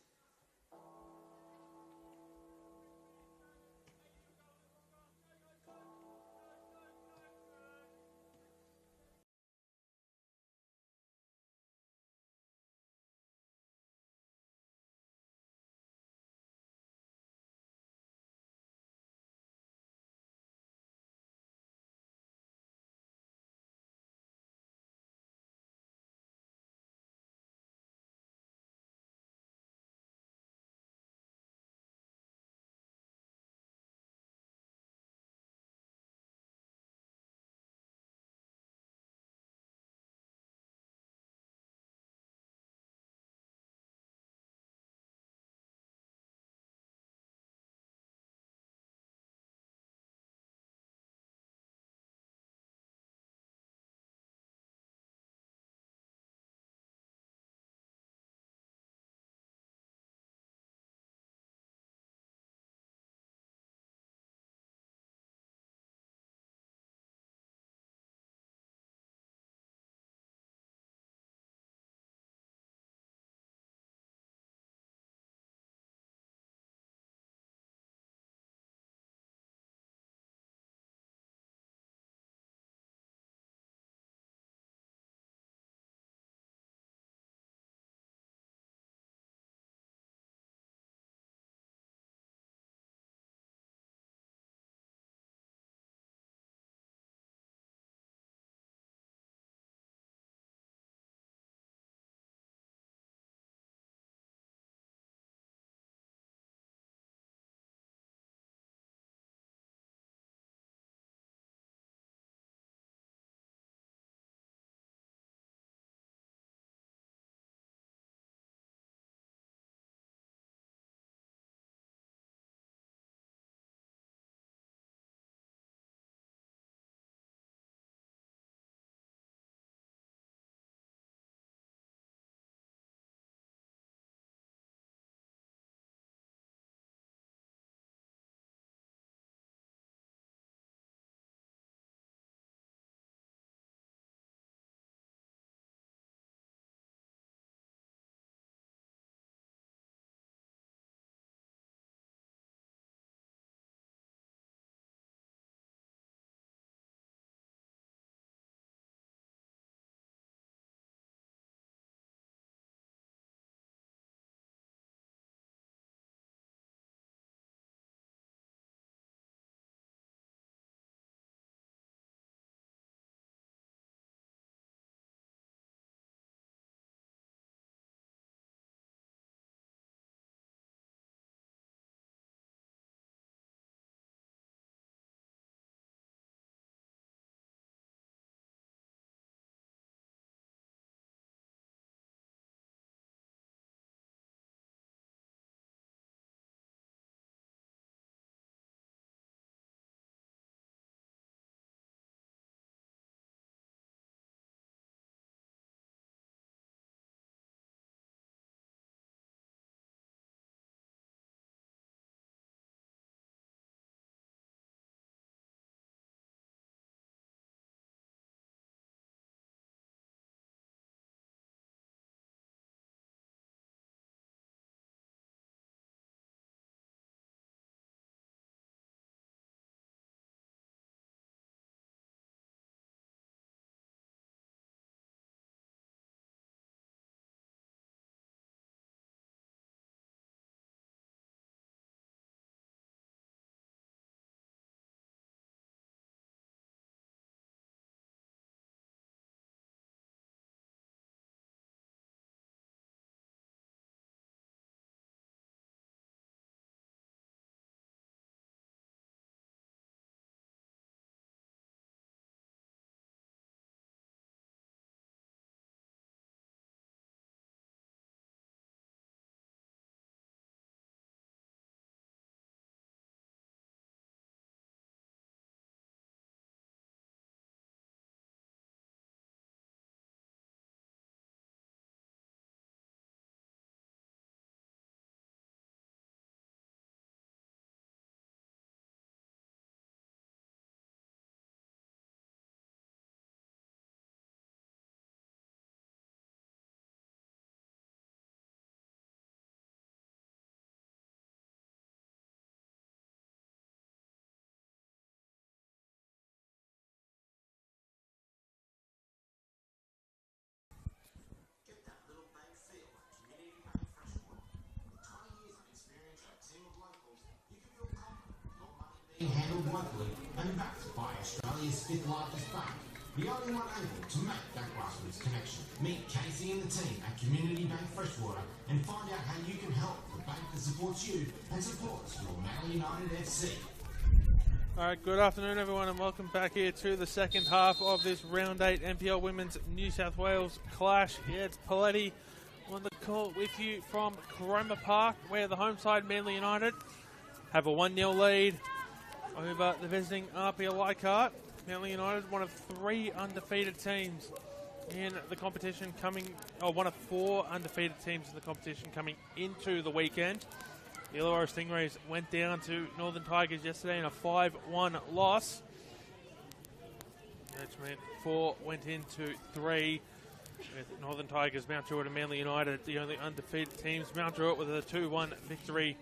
handled locally and backed by Australia's fifth largest bank. The only one able to make that grassroots connection. Meet Casey and the team at Community Bank Freshwater and find out how you can help the bank that supports you and supports your Manly United FC. Alright, good afternoon everyone and welcome back here to the second half of this Round 8 NPL Women's New South Wales clash. Yeah, it's Paletti on the call with you from Coroma Park, where the home side Manly United have a 1-0 lead over the visiting APIA Leichhardt. Manly United, one of 3 undefeated teams in the competition one of 4 undefeated teams in the competition coming into the weekend. The Illawarra Stingrays went down to Northern Tigers yesterday in a 5-1 loss. Which meant 4 went into 3 with Northern Tigers, Mount Druitt and Manly United, the only undefeated teams. Mount Druitt with a 2-1 victory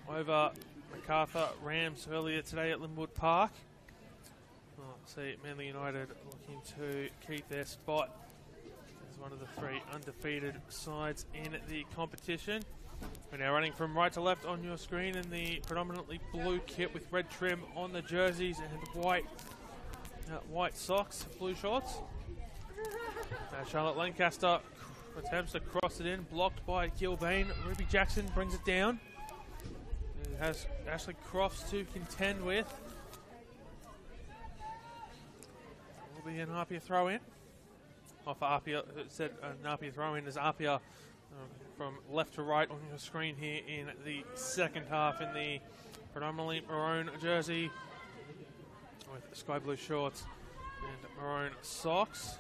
over MacArthur Rams earlier today at Linwood Park. See Manly United looking to keep their spot as one of the 3 undefeated sides in the competition. We're now running from right to left on your screen in the predominantly blue kit with red trim on the jerseys and white socks, blue shorts. Charlotte Lancaster attempts to cross it in, blocked by Gilbane. Ruby Jackson brings it down. It has Ashley Crofts to contend with. Will be an APIA throw-in. For APIA, it said an APIA throw-in is APIA from left to right on your screen here in the second half in the predominantly maroon jersey with sky blue shorts and maroon socks.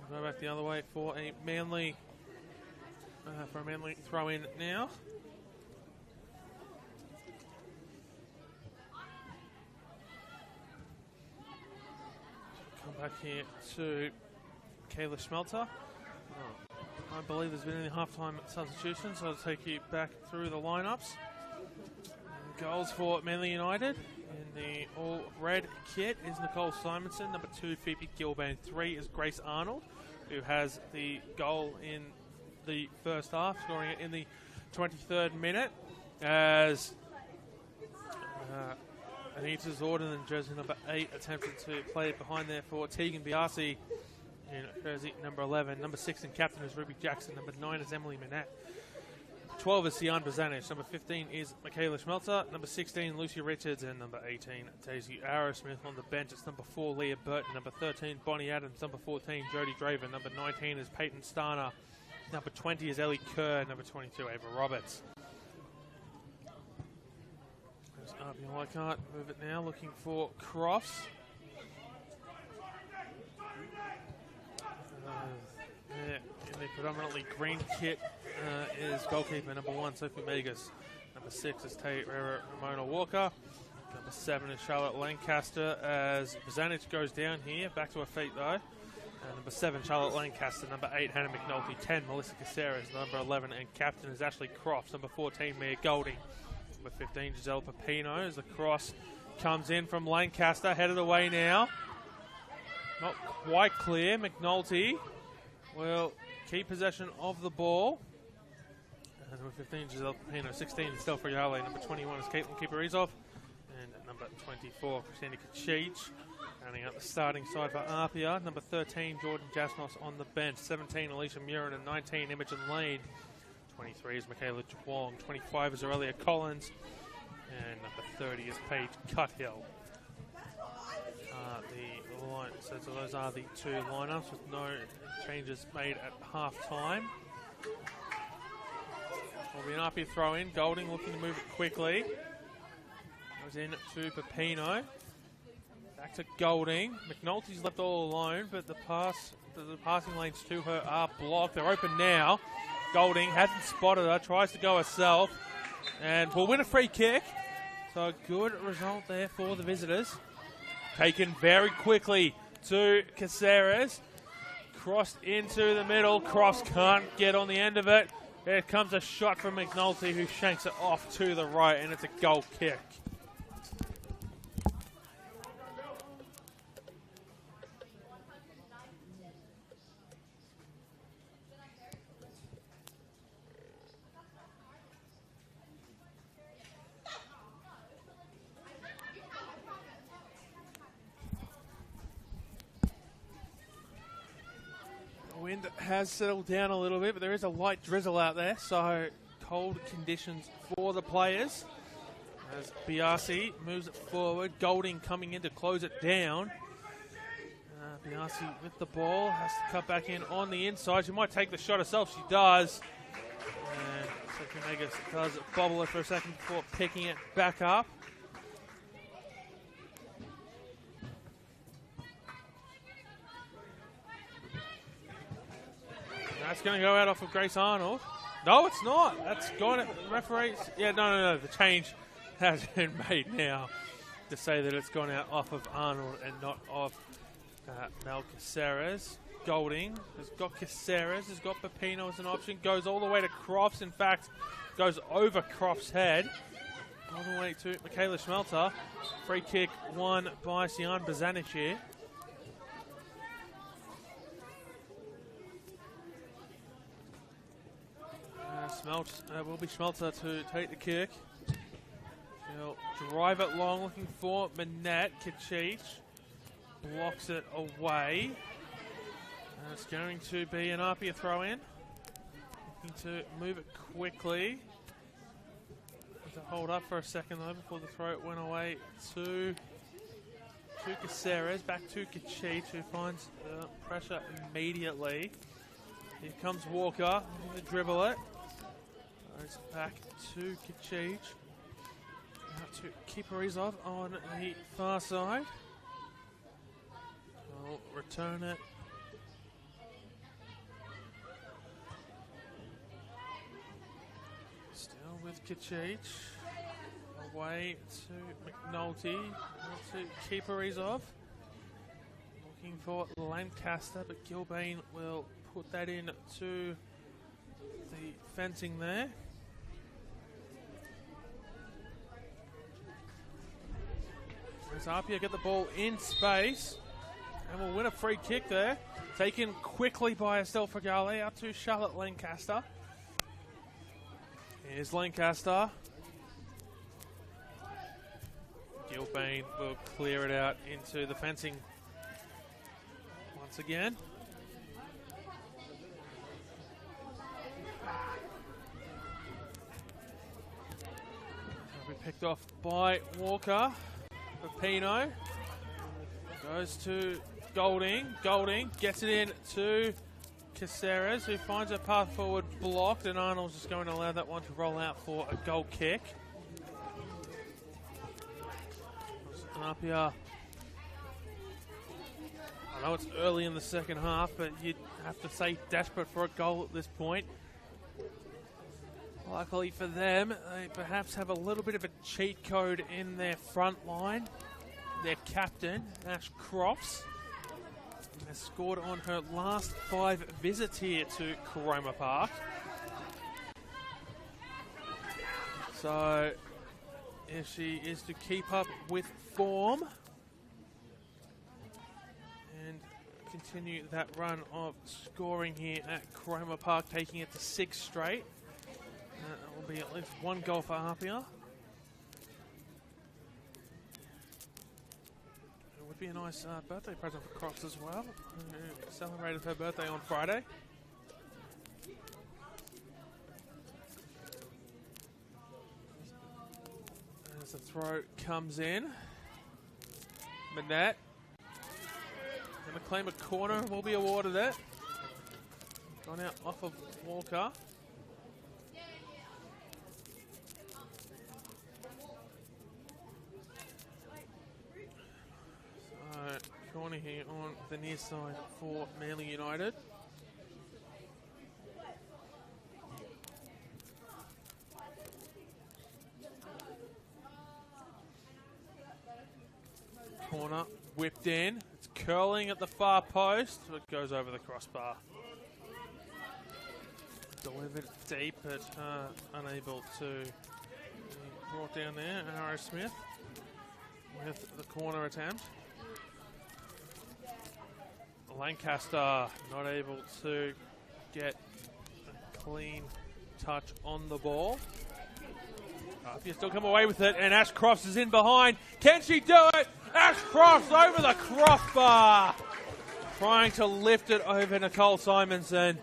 We'll go back the other way for a Manly throw-in now. Come back here to Kayla Schmelter. I believe there's been any halftime substitutions, so I'll take you back through the lineups. And goals for Manly United in the all-red kit is Nicole Simonson. Number 2, Phoebe Gilbane. 3 is Grace Arnold, who has the goal in the first half, scoring it in the 23rd minute. As Anita Zorden in jersey number 8 attempted to play it behind there for Tegan Biasi in jersey number 11. Number 6 and captain is Ruby Jackson. Number 9 is Emily Manette. 12 is Sian Bazanic. Number 15 is Michaela Schmelter. Number 16, Lucy Richards. And number 18, Daisy Arrowsmith. On the bench, it's number 4, Leah Burton. Number 13, Bonnie Adams. Number 14, Jodie Draven. Number 19 is Peyton Starner. Number 20 is Ellie Kerr. Number 22, Ava Roberts. There's APIA Leichhardt. Move it now, looking for Crofts. In the predominantly green kit is goalkeeper number 1, Sophie Megas. Number 6 is Ramona Walker. Number 7 is Charlotte Lancaster as Bazanic goes down here. Back to her feet though. Number 7, Charlotte Lancaster. Number 8, Hannah McNulty. 10, Melissa Caceres. Number 11 and captain is Ashley Crofts. Number 14, Mia Golding. Number 15, Giselle Pepino as the cross comes in from Lancaster. Headed away now. Not quite clear. McNulty will keep possession of the ball. Number 15, Giselle Pepino. 16 is Stella Friale. Number 21 is Caitlin Kiperizov. And number 24, Christina Kachich. Rounding out the starting side for APIA. Number 13, Jordan Jasnos on the bench. 17, Alicia Murin. And 19, Imogen Lane. 23 is Michaela Chuang. 25 is Aurelia Collins. And number 30 is Paige Cuthill. So those are the 2 lineups with no changes made at half time. Will be an APIA throw in. Golding looking to move it quickly. Goes in to Pepino. Back to Golding. McNulty's left all alone, but the passing lanes to her are blocked. They're open now. Golding hasn't spotted her, tries to go herself, and will win a free kick. So a good result there for the visitors. Taken very quickly to Caceres. Crossed into the middle. Cross can't get on the end of it. There comes a shot from McNulty, who shanks it off to the right, and it's a goal kick. Wind has settled down a little bit, but there is a light drizzle out there, so cold conditions for the players. As Biasi moves it forward, Golding coming in to close it down. Biasi with the ball, has to cut back in on the inside. She might take the shot herself, she does. And Megas does bobble it for a second before picking it back up. That's going to go out off of Grace Arnold. No, it's not. That's gone at the referees. Yeah, no. The change has been made now to say that it's gone out off of Arnold and not off Mel Caceres. Golding has got Caceres, has got Pepino as an option. Goes all the way to Crofts. In fact, goes over Crofts' head. All the way to Michaela Schmelter. Free kick won by Sian Bazanic here. Will be Schmelter to take the kick. She'll drive it long, looking for Manette. Kachich blocks it away. And it's going to be an APIA throw-in. Looking to move it quickly. To hold up for a second though before the throw went away to Caceres. Back to Kachich, who finds pressure immediately. Here comes Walker, looking to dribble it. Goes back to Kachich. Out to Kiparizov on the far side. I'll return it. Still with Kachich. Away to McNulty. To Kiparizov. Looking for Lancaster, but Gilbane will put that in to the fencing there. As APIA get the ball in space and will win a free kick there. Taken quickly by Estelle Fragale out to Charlotte Lancaster. Here's Lancaster. Gilbane will clear it out into the fencing once again. Will be picked off by Walker. Pepino goes to Golding. Golding gets it in to Caceres, who finds a path forward blocked, and Arnold's just going to allow that one to roll out for a goal kick. APIA, I know it's early in the second half, but you'd have to say desperate for a goal at this point. Luckily for them, they perhaps have a little bit of a cheat code in their front line. Their captain, Ash Crofts, has scored on her last 5 visits here to Coroma Park. So, if she is to keep up with form and continue that run of scoring here at Coroma Park, taking it to 6 straight, that will be at least 1 goal for APIA. It would be a nice birthday present for Crofts as well, who celebrated her birthday on Friday. As the throw comes in, Manette going to claim a corner and will be awarded it. Gone out off of Walker. Corner here on the near side for Manly United. Corner whipped in. It's curling at the far post. It goes over the crossbar. Delivered deep, but unable to be brought down there. Arrow Smith with the corner attempt. Lancaster not able to get a clean touch on the ball. APIA still come away with it, and Ash Crofts is in behind. Can she do it? Ash Crofts over the crossbar. trying to lift it over Nicole Simonson,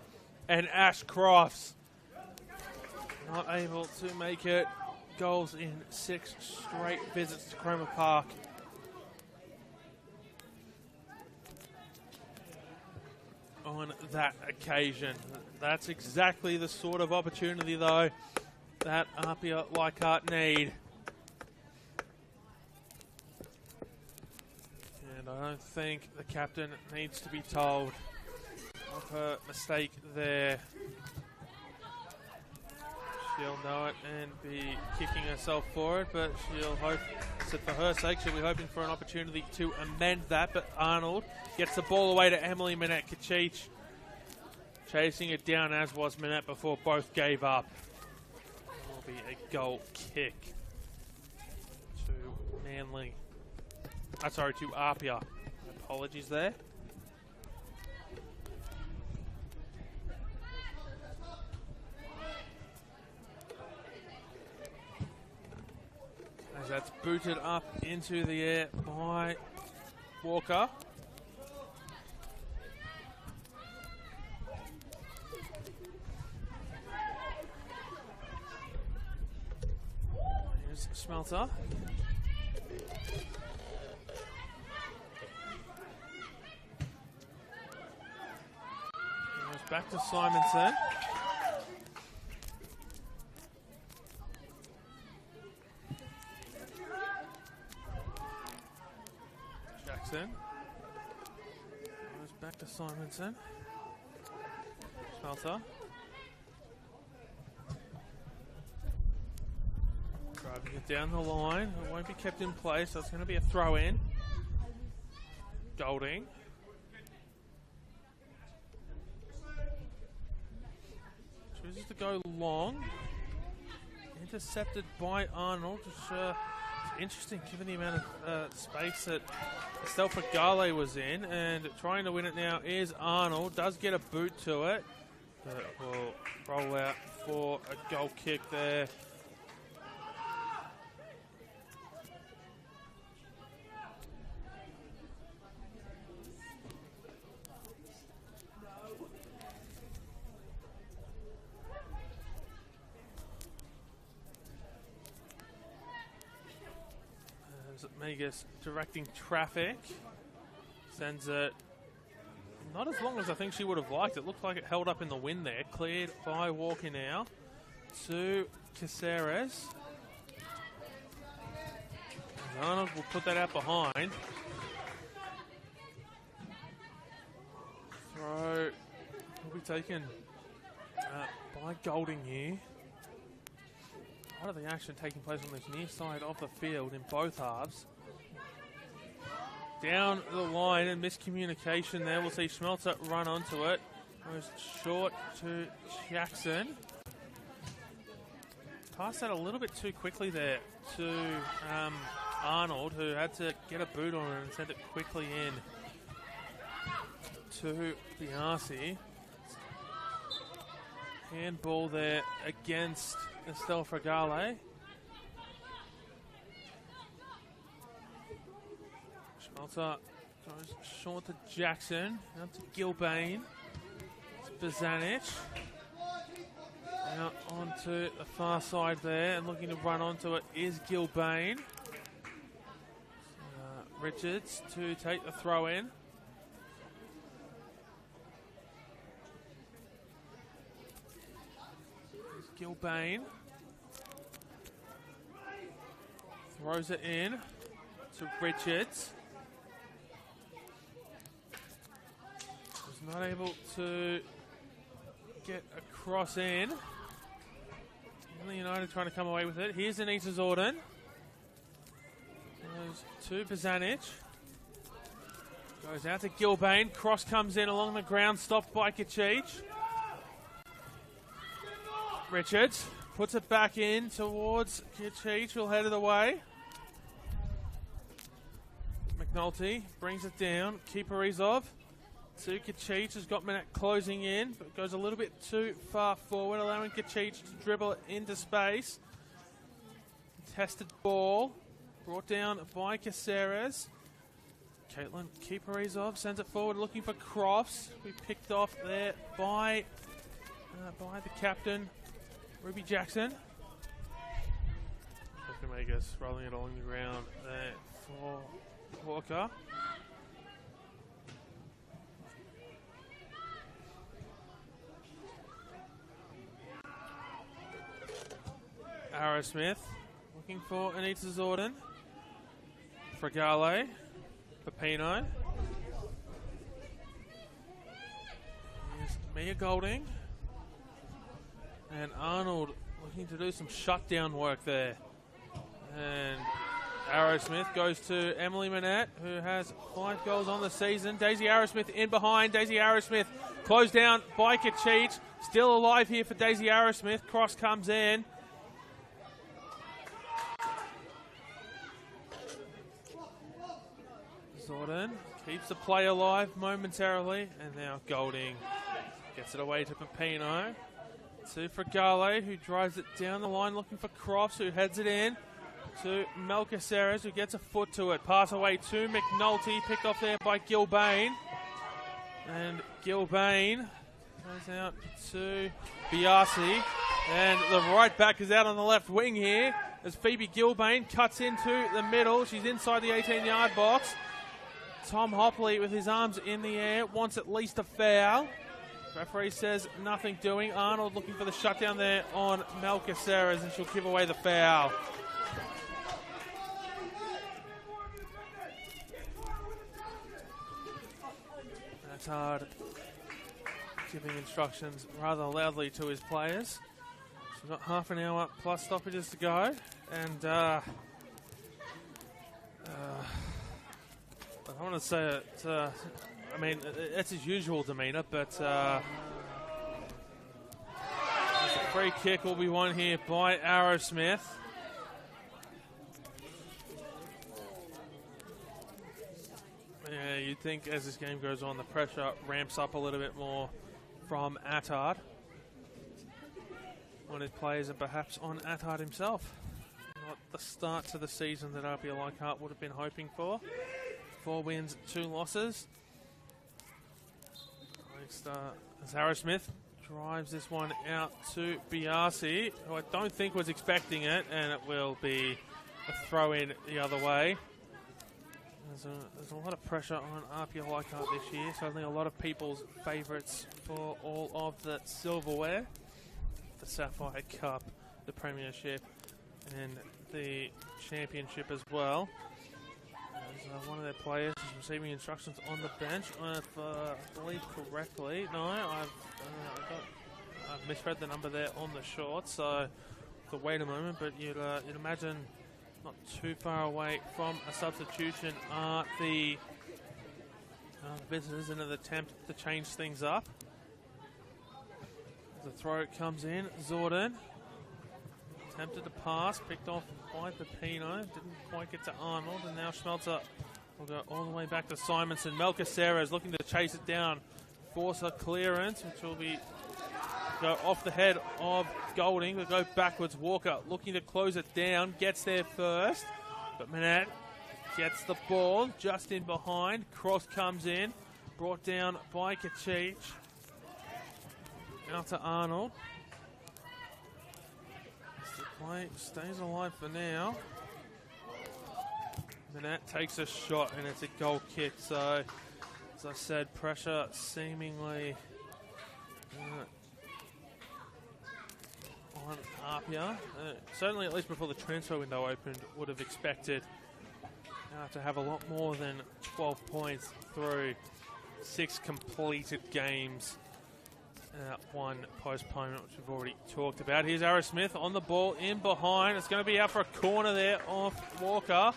and Ash Crofts not able to make it. Goals in 6 straight visits to Cromer Park. On that occasion. That's exactly the sort of opportunity, though, that APIA Leichhardt need. And I don't think the captain needs to be told of her mistake there. She'll know it and be kicking herself for it, but she'll hope, so for her sake, she'll be hoping for an opportunity to amend that. But Arnold gets the ball away to Emily Minette-Kachich, chasing it down, as was Minette before both gave up. It will be a goal kick to Manly. To APIA. Apologies there. As that's booted up into the air by Walker. Here's Smelter. Goes back to Simonson. Jackson. Goes back to Simonson. Smelter. Driving it down the line. It won't be kept in place, so it's going to be a throw in. Golding. Chooses to go long. Intercepted by Arnold. Which, interesting given the amount of space that Estelle Fagale was in, and trying to win it now is Arnold. Does get a boot to it, but will roll out for a goal kick there. Megas directing traffic, sends it not as long as I think she would have liked. It looked like it held up in the wind there. Cleared by Walker now to Caceres. Arnold will put that out behind. Throw will be taken by Golding here. A lot of the action taking place on this near side of the field in both halves. Down the line and miscommunication there. We'll see Schmelzer run onto it. Goes short to Jackson. Passed that a little bit too quickly there to Arnold, who had to get a boot on it and send it quickly in to Biasi. Handball there against Estelle Fagale. Schmelzer goes short to Jackson. Out to Gilbane. It's Bazanic. Out onto the far side there, and looking to run onto it is Gilbane. Richards to take the throw in. Gilbane throws it in to Richards. Was not able to get across in. United trying to come away with it. Here's Anita Zorden. Goes to Bazanic. Goes out to Gilbane. Cross comes in along the ground, stopped by Kachich. Richards puts it back in towards Kachich, who'll head it away. McNulty brings it down. Keeperizov to Kachich, has got Minette closing in, but goes a little bit too far forward, allowing Kachich to dribble it into space. Contested ball, brought down by Caceres. Caitlin Keeperizov sends it forward looking for Crofts. We picked off there by the captain, Ruby Jackson. Makers rolling it along the ground there for Walker. Arrowsmith looking for Anita Zordon. Fragale. Pepino. Here's Mia Golding. And Arnold looking to do some shutdown work there. And Arrowsmith goes to Emily Manette, who has 5 goals on the season. Daisy Arrowsmith in behind. Daisy Arrowsmith closed down by Kachich. Still alive here for Daisy Arrowsmith. Cross comes in. Zordon keeps the play alive momentarily. And now Golding gets it away to Pepino. To Fragale, who drives it down the line looking for Crofts, who heads it in. To Melcaceres, who gets a foot to it. Pass away to McNulty, picked off there by Gilbane. And Gilbane goes out to Biasi. And the right back is out on the left wing here as Phoebe Gilbane cuts into the middle. She's inside the 18-yard box. Tom Hopley with his arms in the air wants at least a foul. Referee says nothing doing. Arnold looking for the shutdown there on Melcaceres, and she'll give away the foul. Hard, giving instructions rather loudly to his players. She's got half an hour plus stoppages to go, and I don't want to say it. I mean, it's his usual demeanour, but a free kick will be won here by Arrowsmith. Yeah, you'd think as this game goes on, the pressure ramps up a little bit more from Attard on his players and perhaps on Attard himself. Not the start to the season that APIA Leichhardt would have been hoping for. 4 wins, 2 losses. As Arrowsmith drives this one out to Biasi, who I don't think was expecting it, and it will be a throw-in the other way. There's a lot of pressure on APIA Leichhardt this year. Certainly a lot of people's favourites for all of the silverware. The Sapphire Cup, the Premiership, and the Championship as well. As one of their players is receiving instructions on the bench. If I believe correctly. No, I've misread the number there on the short, so to wait a moment, but you'd imagine not too far away from a substitution are the visitors in an attempt to change things up. The throw comes in, Zordon attempted to pass, picked off by Pepino, didn't quite get to Arnold, and now Schmelzer will go all the way back to Simonson. Melcaceres looking to chase it down, force a clearance, which will be go off the head of Golding. We'll go backwards. Walker looking to close it down. Gets there first. But Manette gets the ball just in behind. Cross comes in. Brought down by Kachich. Out to Arnold. The play stays alive for now. Manette takes a shot and it's a goal kick. So, as I said, pressure seemingly on APIA. Certainly, at least before the transfer window opened, would have expected to have a lot more than 12 points through 6 completed games. 1 postponement, which we've already talked about. Here's Arrowsmith on the ball in behind. It's going to be out for a corner there off Walker.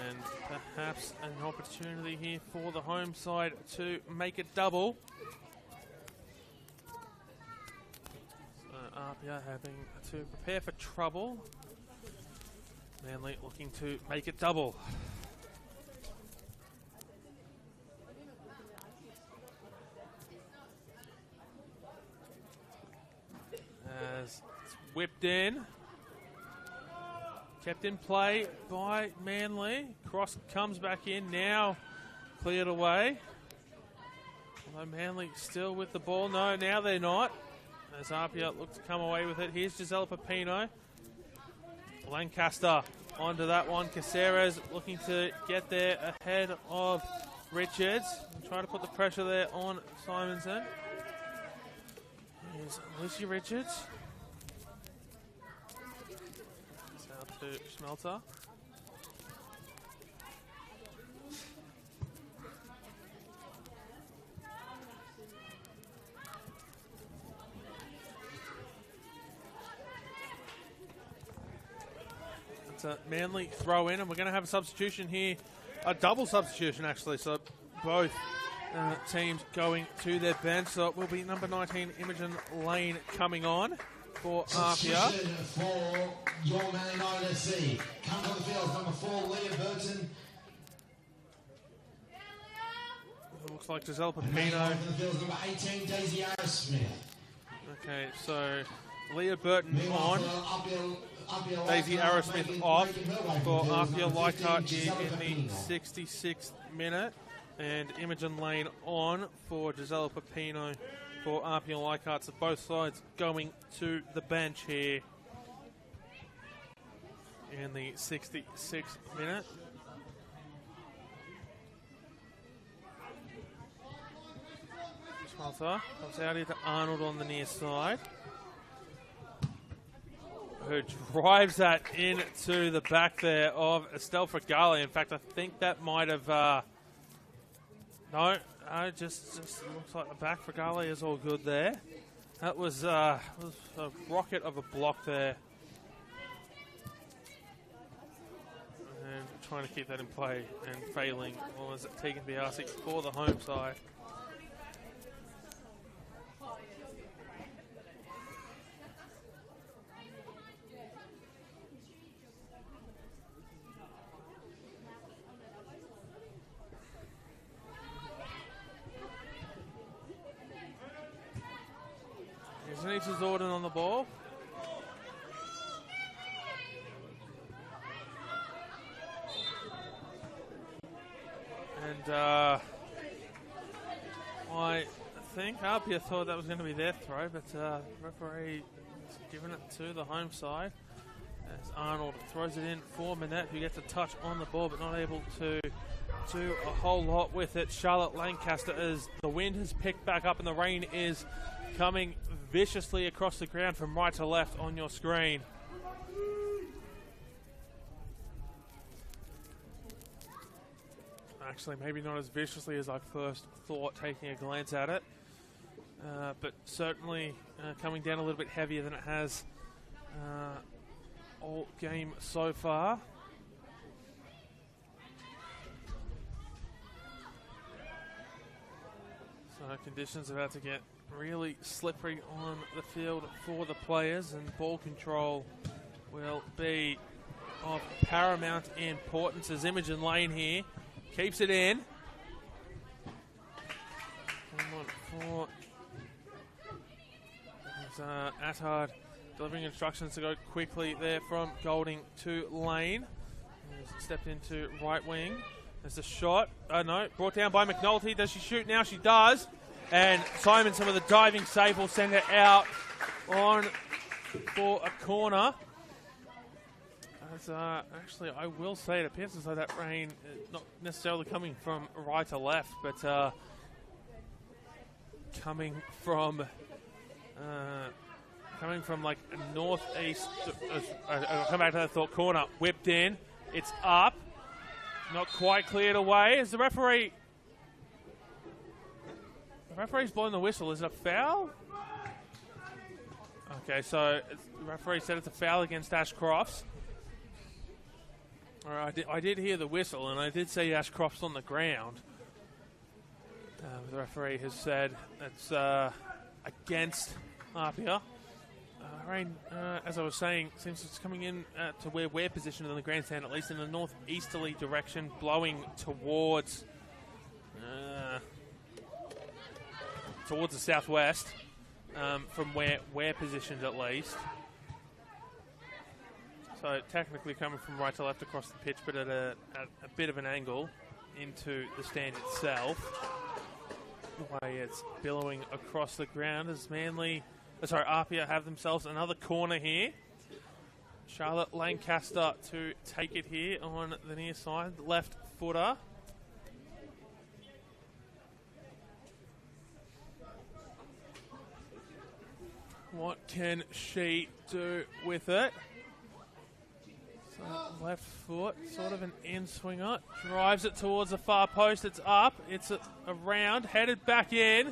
And perhaps an opportunity here for the home side to make it double. APIA having to prepare for trouble. Manly looking to make it double. As it's whipped in. Kept in play by Manly. Cross comes back in, now cleared away. Although Manly still with the ball. No, now they're not. As APIA look to come away with it. Here's Gisela Pepino. Lancaster onto that one. Caceres looking to get there ahead of Richards. Trying to put the pressure there on Simonson. Here's Lucy Richards. Out to Schmelter. It's a Manly throw in, and we're going to have a substitution here. A double substitution, actually. So both teams going to their bench. So it will be number 19, Imogen Lane, coming on for APIA. For your Man United FC. Comes on the field, number 4, Leah Burton. It looks like Giselle On Pepino. the field, number 18, Daisy Arrowsmith. Okay, so Leah Burton Meanwhile, on. for APIA Daisy Leichhardt, Arrowsmith off making her way for from the APIA field, Leichhardt 15, here Gisela in the Pepino. 66th minute. And Imogen Lane on for Gisela Pepino for APIA Leichhardt. So both sides going to the bench here in the 66th minute. Schmalzer comes out here to Arnold on the near side, who drives that into the back there of Estelle Fragale. In fact, I think that might have... no, just looks like the back. Fragale is all good there. That was a rocket of a block there. And trying to keep that in play and failing was Tegan Biasic for the home side. Anita Zorden on the ball. And I think APIA thought that was going to be their throw, but referee has given it to the home side. As Arnold throws it in for Manette, who gets a touch on the ball, but not able to do a whole lot with it. Charlotte Lancaster, as the wind has picked back up and the rain is coming viciously across the ground from right to left on your screen. Actually, maybe not as viciously as I first thought, taking a glance at it. But certainly coming down a little bit heavier than it has all game so far. So conditions about to get really slippery on the field for the players, and ball control will be of paramount importance as Imogen Lane here keeps it in. For Attard delivering instructions to go quickly there from Golding to Lane. He's stepped into right wing. There's a shot. No, brought down by McNulty. Does she shoot now? She does. And Simonson with a diving save will send it out on for a corner. As, actually, I will say it appears as though that rain is not necessarily coming from right to left, but coming from like northeast. I'll come back to that thought. Corner whipped in. It's up. Not quite cleared away. As the referee... The referee's blowing the whistle. Is it a foul? Okay, so the referee said it's a foul against Ash Crofts. All right, I did hear the whistle, and I did see Ash Crofts on the ground. The referee has said it's against APIA. Rain, as I was saying, seems it's coming in to where we're positioned in the grandstand, at least in the northeasterly direction, blowing towards the southwest, from where we're positioned at least. So technically coming from right to left across the pitch, but at a bit of an angle into the stand itself. The way it's billowing across the ground as APIA have themselves another corner here. Charlotte Lancaster to take it here on the near side, left footer. What can she do with it? So left foot, sort of an end swinger. Drives it towards the far post. It's up. It's around. Headed back in.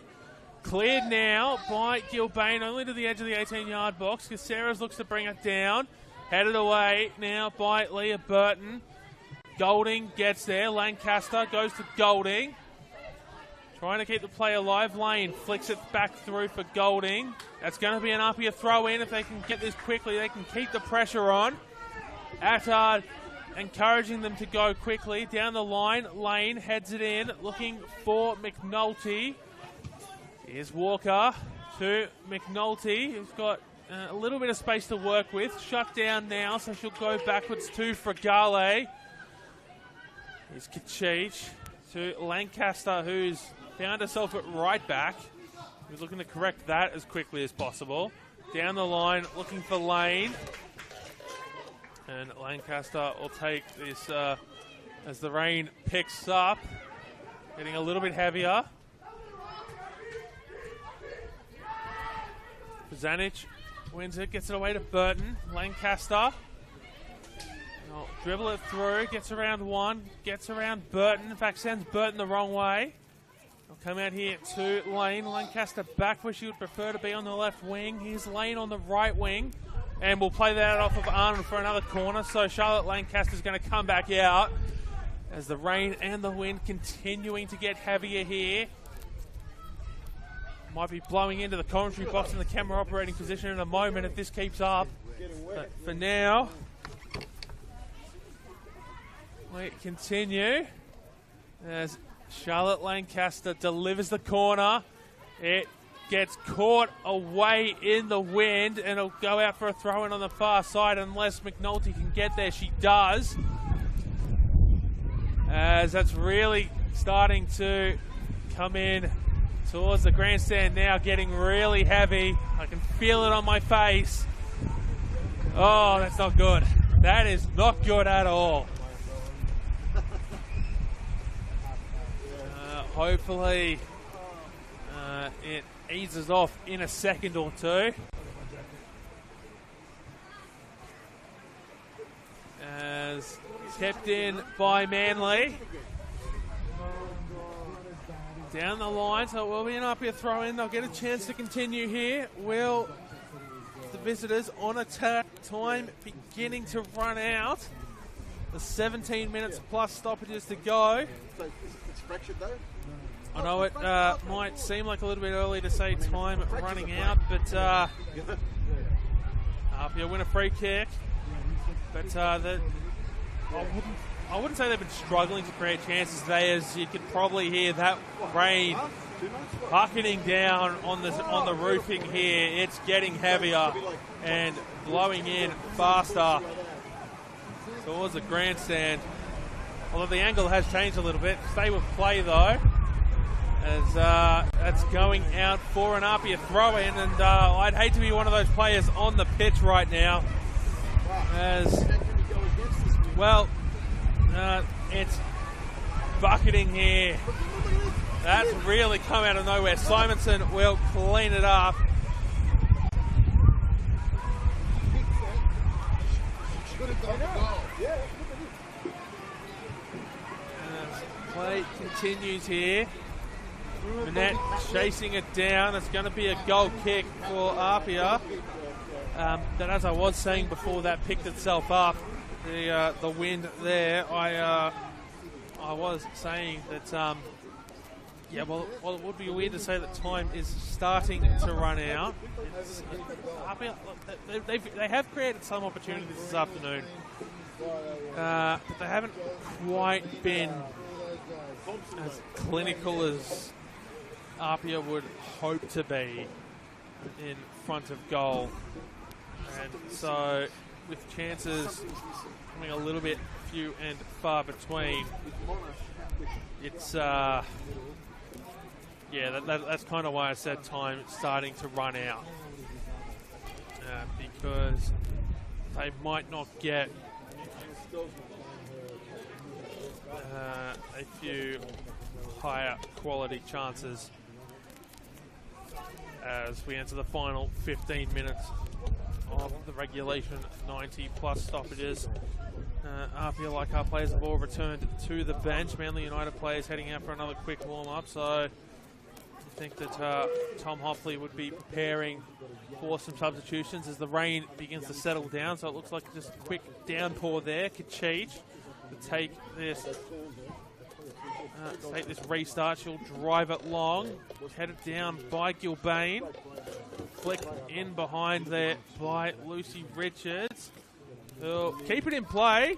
Cleared now by Gilbane, only to the edge of the 18-yard box. Caceres looks to bring it down. Headed away now by Leah Burton. Golding gets there. Lancaster goes to Golding. Trying to keep the play alive. Lane flicks it back through for Golding. That's going to be an APIA throw in. If they can get this quickly, they can keep the pressure on. Attard encouraging them to go quickly. Down the line, Lane heads it in, looking for McNulty. Here's Walker to McNulty, who's got a little bit of space to work with. Shut down now, so she'll go backwards to Fragale. Here's Kachich to Lancaster, who's found herself at right back. Who's looking to correct that as quickly as possible. Down the line, looking for Lane. And Lancaster will take this as the rain picks up. Getting a little bit heavier. Zanic wins it, gets it away to Burton. Lancaster. Oh, dribble it through, gets around one, gets around Burton. In fact, sends Burton the wrong way. They'll come out here to Lane. Lancaster back where she would prefer to be on the left wing. Here's Lane on the right wing. And we'll play that off of Arnold for another corner. So Charlotte Lancaster's going to come back out as the rain and the wind continuing to get heavier here. Might be blowing into the commentary box in the camera operating position in a moment if this keeps up. But for now, we continue as Charlotte Lancaster delivers the corner. It gets caught away in the wind and it'll go out for a throw-in on the far side unless McNulty can get there. She does. As that's really starting to come in towards the grandstand now, getting really heavy. I can feel it on my face. Oh, that's not good. That is not good at all. Hopefully it eases off in a second or two. As kept in by Manly. Down the line, so it will be an APIA throw in. They'll get a chance to continue here. Will the visitors on attack? Time beginning to run out. The 17 minutes plus stoppages to go. It's fractured though. I know it might seem like a little bit early to say time running out, but APIA win a free kick. But I wouldn't say they've been struggling to create chances today, as you could probably hear that rain bucketing down on the roofing here. It's getting heavier and blowing in faster towards the grandstand. Although the angle has changed a little bit. Stay with play though, as that's going out for an APIA throw-in, and I'd hate to be one of those players on the pitch right now. As well, it's bucketing here. That's really come out of nowhere. Simonson will clean it up. Play continues here. Manette chasing it down. It's going to be a goal kick for APIA. That, as I was saying before, that picked itself up. The wind there. I was saying that. Well, it would be weird to say that time is starting to run out. APIA, they have created some opportunities this afternoon, but they haven't quite been as clinical as APIA would hope to be in front of goal. And so with chances coming a little bit few and far between. It's yeah, that's kind of why I said time starting to run out, because they might not get a few higher quality chances as we enter the final 15 minutes of the regulation 90+ stoppages. APIA Leichhardt players have all returned to the bench. Manly United players heading out for another quick warm-up, so I think that Tom Hopley would be preparing for some substitutions as the rain begins to settle down, so it looks like just a quick downpour there. Kachich to take this restart. She'll drive it long, headed down by Gilbane, flicked in behind there by Lucy Richards. They'll keep it in play.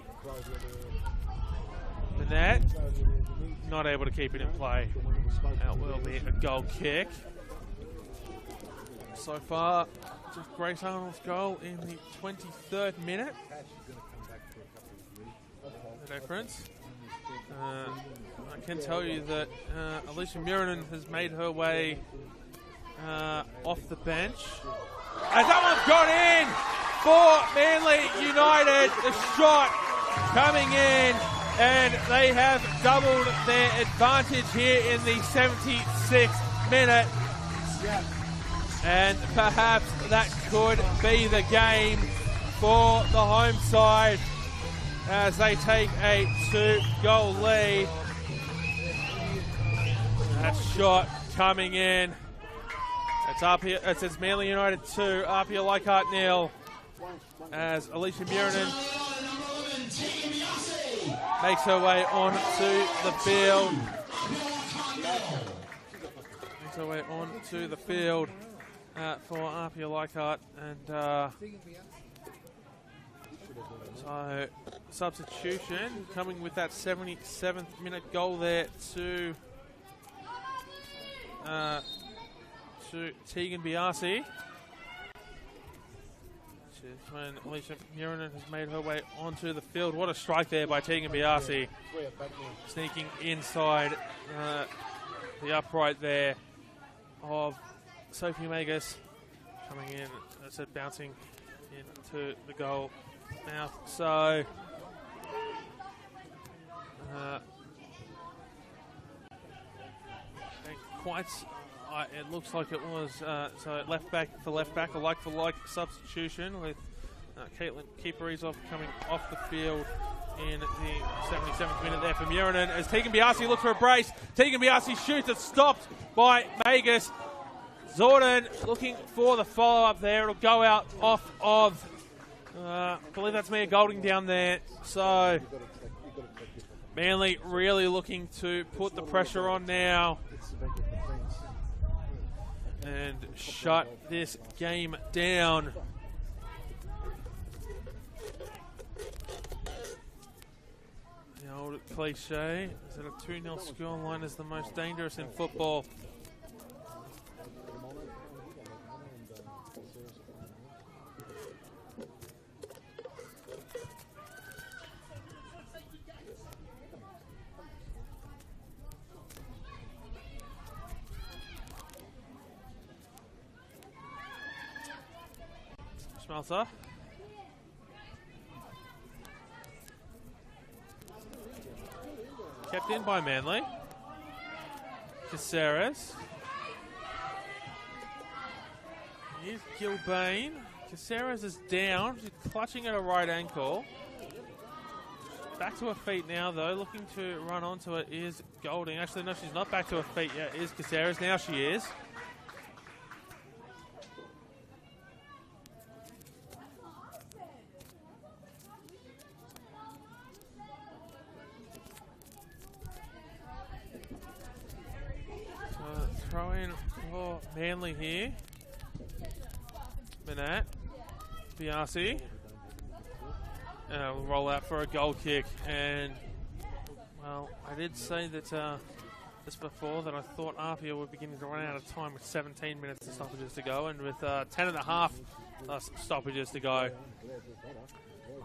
Manette not able to keep it in play. That will be a goal kick. So far, just Grace Arnold's goal in the 23rd minute. The difference. I can tell you that Alicia Murinen has made her way off the bench. As that one's gone in for Manly United. The shot coming in, and they have doubled their advantage here in the 76th minute. And perhaps that could be the game for the home side as they take a 2-goal lead. That shot coming in. It's Manly United 2, APIA Leichhardt 0. As Alicia Murinen makes her way onto the field. Makes her way onto the field for APIA Leichhardt, and so substitution coming with that 77th minute goal there to Tegan Biasi. Which is when Alicia Murinen has made her way onto the field. What a strike there by Tegan Biasi. Sneaking inside the upright there of Sophie Magus. Coming in, that's it, bouncing into the goal mouth. So it looks like it was so left back for left back, a like for like substitution with Caitlin Keeperizov coming off the field in the 77th minute there for Murinen as Tegan Biasi looks for a brace. Tegan Biasi shoots, it's stopped by Magus. Zorden looking for the follow-up there. It'll go out off of, I believe that's Mia Golding down there. So Manly really looking to put the pressure on now and shut this game down. The old cliche is that a 2-0 scoreline is the most dangerous in football. Schmelzer. Kept in by Manly. Caceres. Here's Gilbane. Caceres is down. She's clutching at her right ankle. Back to her feet now, though. Looking to run onto it is Golding. Actually, no, she's not back to her feet yet. Is Caceres. Now she is. Throw in for Manly here. Manette. Biasi. We'll roll out for a goal kick. And, well, I did say that just before that I thought APIA were beginning to run out of time with 17 minutes of stoppages to go, and with 10 and a half stoppages to go.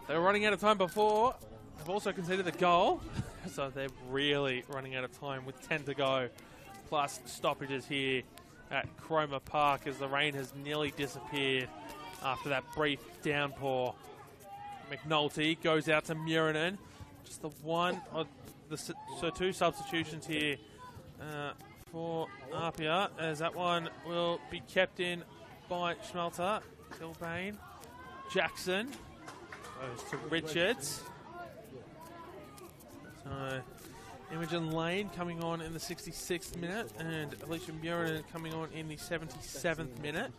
They were running out of time before. They've also conceded the goal, so they're really running out of time with 10 to go, plus stoppages here at Cromer Park as the rain has nearly disappeared after that brief downpour. McNulty goes out to Murinen. Just the one, so two substitutions here for APIA, as that one will be kept in by Schmelter. Kilbane, Jackson goes to Richards. So Imogen Lane coming on in the 66th minute, and Alicia Murinen coming on in the 77th minute.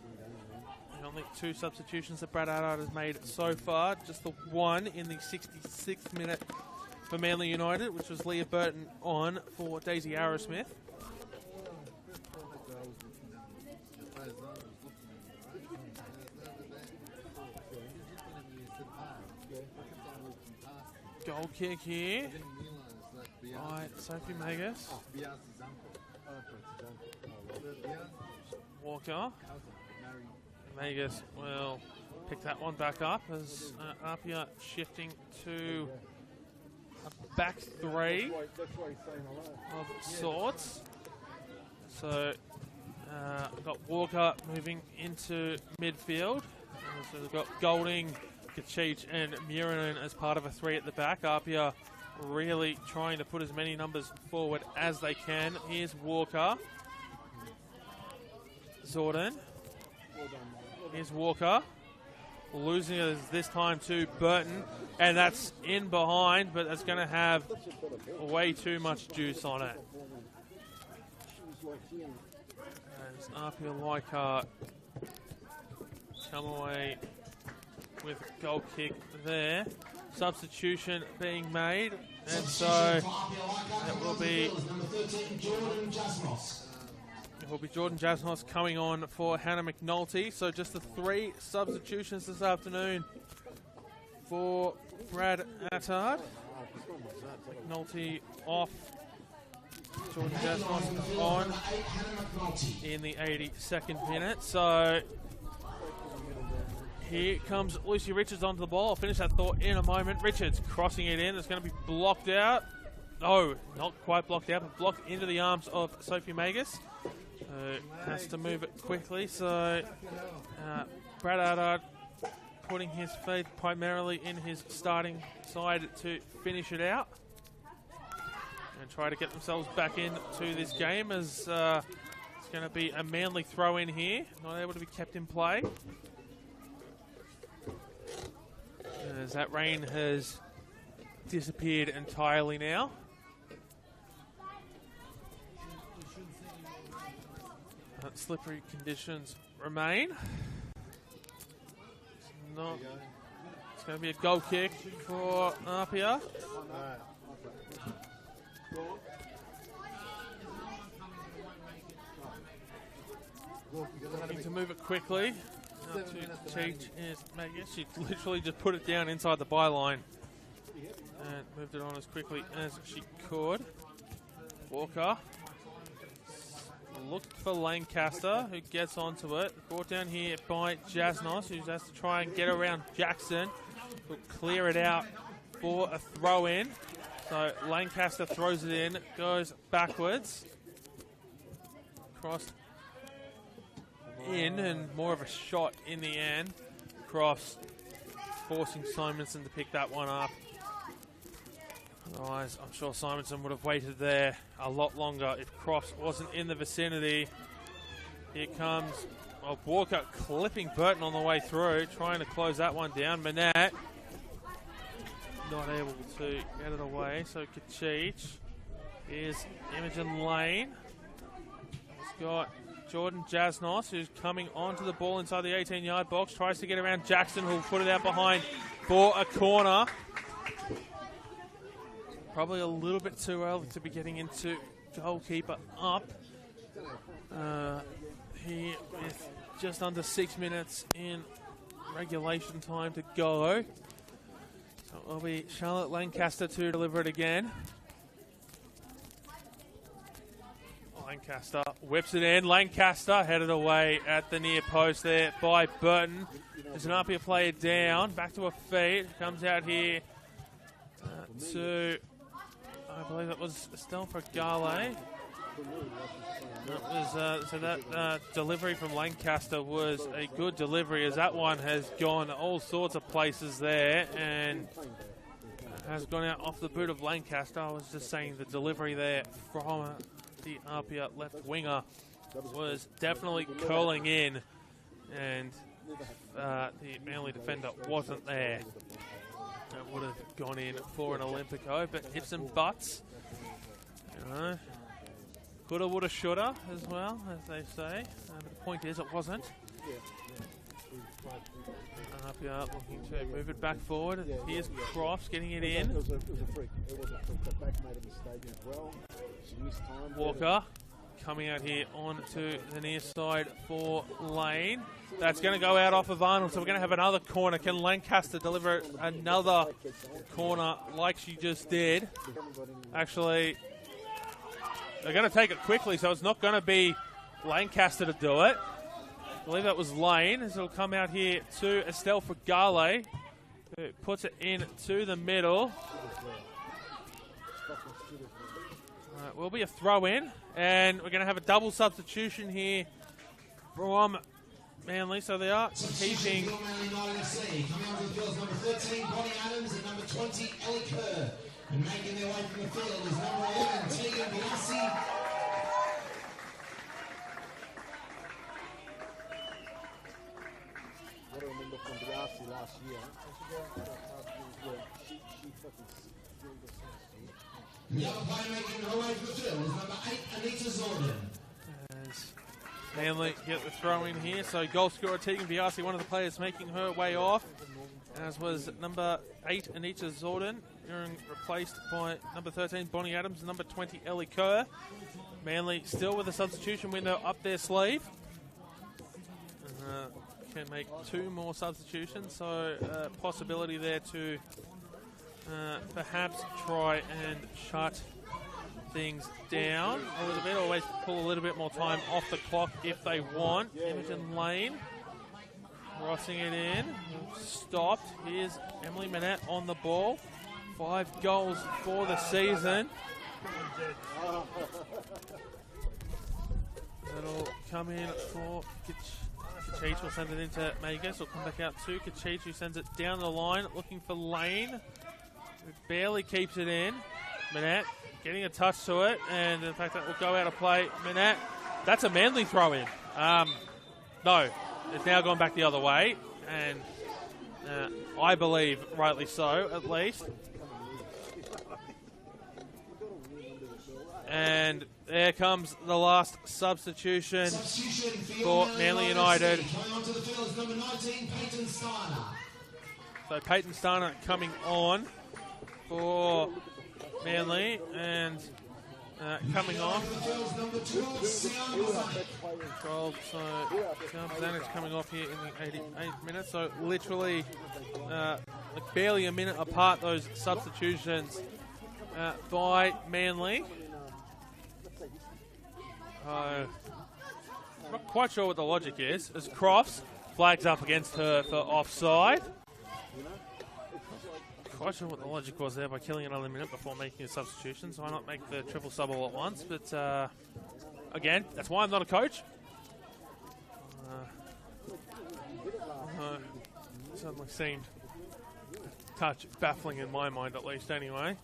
And only two substitutions that Brad Allard has made so far. Just the one in the 66th minute for Manly United, which was Leah Burton on for Daisy Arrowsmith. Goal kick here by Sophie Magus. Walker. Magus will pick that one back up as APIA shifting to a back three of sorts. So we've got Walker moving into midfield. So we've got Golding, Kachich and Murinen as part of a three at the back. APIA really trying to put as many numbers forward as they can. Here's Walker. Zorden. Here's Walker. Losing it this time to Burton. And that's in behind, but that's going to have way too much juice on it. As APIA Leichhardt come away with a goal kick there. Substitution being made, and so it will be Jordan Jasmos coming on for Hannah McNulty. So just the three substitutions this afternoon for Brad Attard. McNulty off, Jordan Jasmos on in the 82nd minute. So here comes Lucy Richards onto the ball. I'll finish that thought in a moment. Richards crossing it in. It's going to be blocked out. No, not quite blocked out, but blocked into the arms of Sophie Magus. Has to move it quickly. So Brad Allard putting his faith primarily in his starting side to finish it out and try to get themselves back into this game, as it's going to be a Manly throw in here. Not able to be kept in play, as that rain has disappeared entirely now. Slippery conditions remain. It's going to be a goal kick for APIA. Having to move it quickly. Out to Cheech is Magus. She literally just put it down inside the byline and moved it on as quickly as she could. Walker looked for Lancaster, who gets onto it. Brought down here by Jasnos, who has to try and get around Jackson. Will clear it out for a throw in. So Lancaster throws it in, goes backwards. Crossed in, and more of a shot in the end. Cross, forcing Simonson to pick that one up. Otherwise, I'm sure Simonson would have waited there a lot longer if Cross wasn't in the vicinity. Here comes Walker clipping Burton on the way through, trying to close that one down. Manette not able to get it away, so Kachich. Here's Imogen Lane. He's got Jordan Jasnos, who's coming onto the ball inside the 18-yard box, tries to get around Jackson, who'll put it out behind for a corner. Probably a little bit too early to be getting into goalkeeper up. Here with just under 6 minutes in regulation time to go. So it will be Charlotte Lancaster to deliver it again. Lancaster whips it in. Lancaster headed away at the near post there by Burton. There's an APIA player down. Back to her feet. Comes out here to, I believe it was Estelle Gale. That delivery from Lancaster was a good delivery, as that one has gone all sorts of places there and has gone out off the boot of Lancaster. I was just saying the delivery there from the APIA left winger was definitely curling in, and the Manly defender wasn't there. That would have gone in for an Olympico, but ifs and buts. You know, coulda, woulda, shoulda as well, as they say. But the point is, it wasn't. APIA looking to move it back forward. Here's Crofts getting it in. It was a freak. It was a freak. The back made a mistake as well. She missed time. Walker coming out here onto the near side for Lane. That's going to go out off of Arnold, so we're going to have another corner. Can Lancaster deliver another corner like she just did? Actually, they're going to take it quickly, so it's not going to be Lancaster to do it. I believe that was Lane, as it'll come out here to Estelle Gale, who puts it into the middle. Will be a throw in, and we're going to have a double substitution here from Manly, so they are keeping. Coming onto the field is number 13, Bonnie Adams, and number 20, Ellie Kerr. And making their way from the field is number 11, Tegan Biassi. What I remember from Biassi last year. The other player making her way from the field is number 8, Anita Zorden. As Manly get the throw in here, so goal scorer Tegan Biassi, one of the players making her way off, as was number 8, Anita Zorden, being replaced by number 13, Bonnie Adams, and number 20, Ellie Kerr. Manly still with a substitution window up their sleeve. Can make 2 more substitutions, so possibility there to perhaps try and shut things down a little bit, always pull a little bit more time off the clock if they want. Imogen Lane crossing it in, stopped. Here's Emily Manette on the ball. 5 goals for the season. That'll come in for Kachich, will send it into Magus. Will come back out to Kachich, who sends it down the line, looking for Lane, who barely keeps it in. Manette getting a touch to it, and in fact that will go out of play. Manette, that's a Manly throw in. No, it's now gone back the other way, and I believe rightly so, at least. And there comes the last substitution for Manly United. Coming onto the field is number 19, Peyton Steiner. So Peyton Steiner coming on for Manly, and coming off. 12, so Sian coming off here in the 88th minute. So literally like barely a minute apart, those substitutions by Manly. I'm not quite sure what the logic is, as Crofts flags up against her for offside. Quite sure what the logic was there by killing another minute before making a substitution, so why not make the triple sub all at once? But again, that's why I'm not a coach. Certainly seemed a touch baffling in my mind, at least anyway.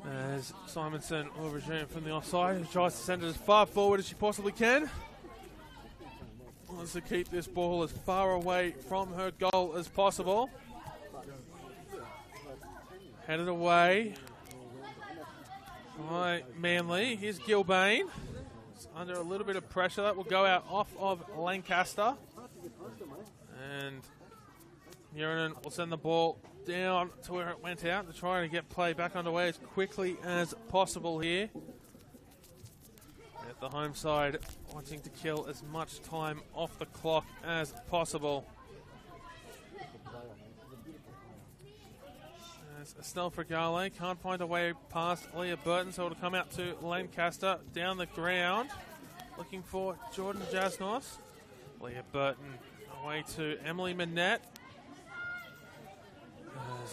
As Simonson will resume from the offside, who tries to send it as far forward as she possibly can. Wants to keep this ball as far away from her goal as possible. Headed away by Manly. Here's Gilbane. It's under a little bit of pressure. That will go out off of Lancaster. And Urinen will send the ball down to where it went out to try and get play back underway as quickly as possible here. At the home side, wanting to kill as much time off the clock as possible. Estelle Fragale can't find a way past Leah Burton, so it'll come out to Lancaster down the ground, looking for Jordan Jasnos. Leah Burton away to Emily Manette.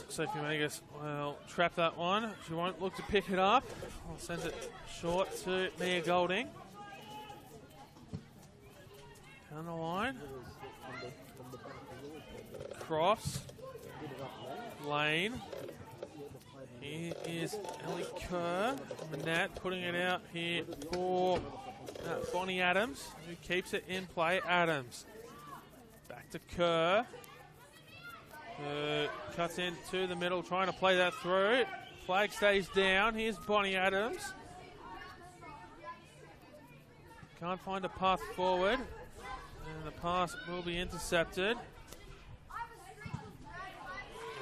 Sophie Magus will trap that one. She won't look to pick it up. I'll send it short to Mia Golding. Down the line. Cross. Lane. Here is Ellie Kerr. Manette putting it out here for Bonnie Adams, who keeps it in play. Adams. Back to Kerr. Cuts into the middle, trying to play that through. Flag stays down. Here's Bonnie Adams. Can't find a path forward. And the pass will be intercepted.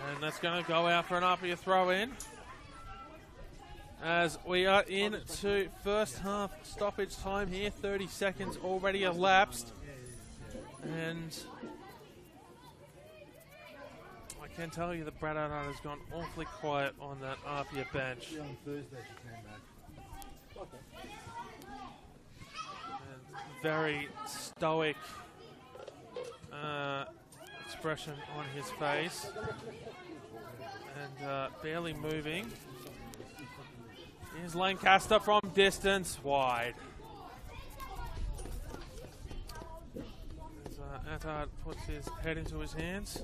And that's going to go out for an APIA throw-in. As we are into first half stoppage time here. 30 seconds already elapsed. And I can tell you that Brad Arnott has gone awfully quiet on that APIA bench. Yeah, on Thursday she came back. Okay. And very stoic expression on his face. And barely moving. Here's Lancaster from distance, wide. As Attard puts his head into his hands.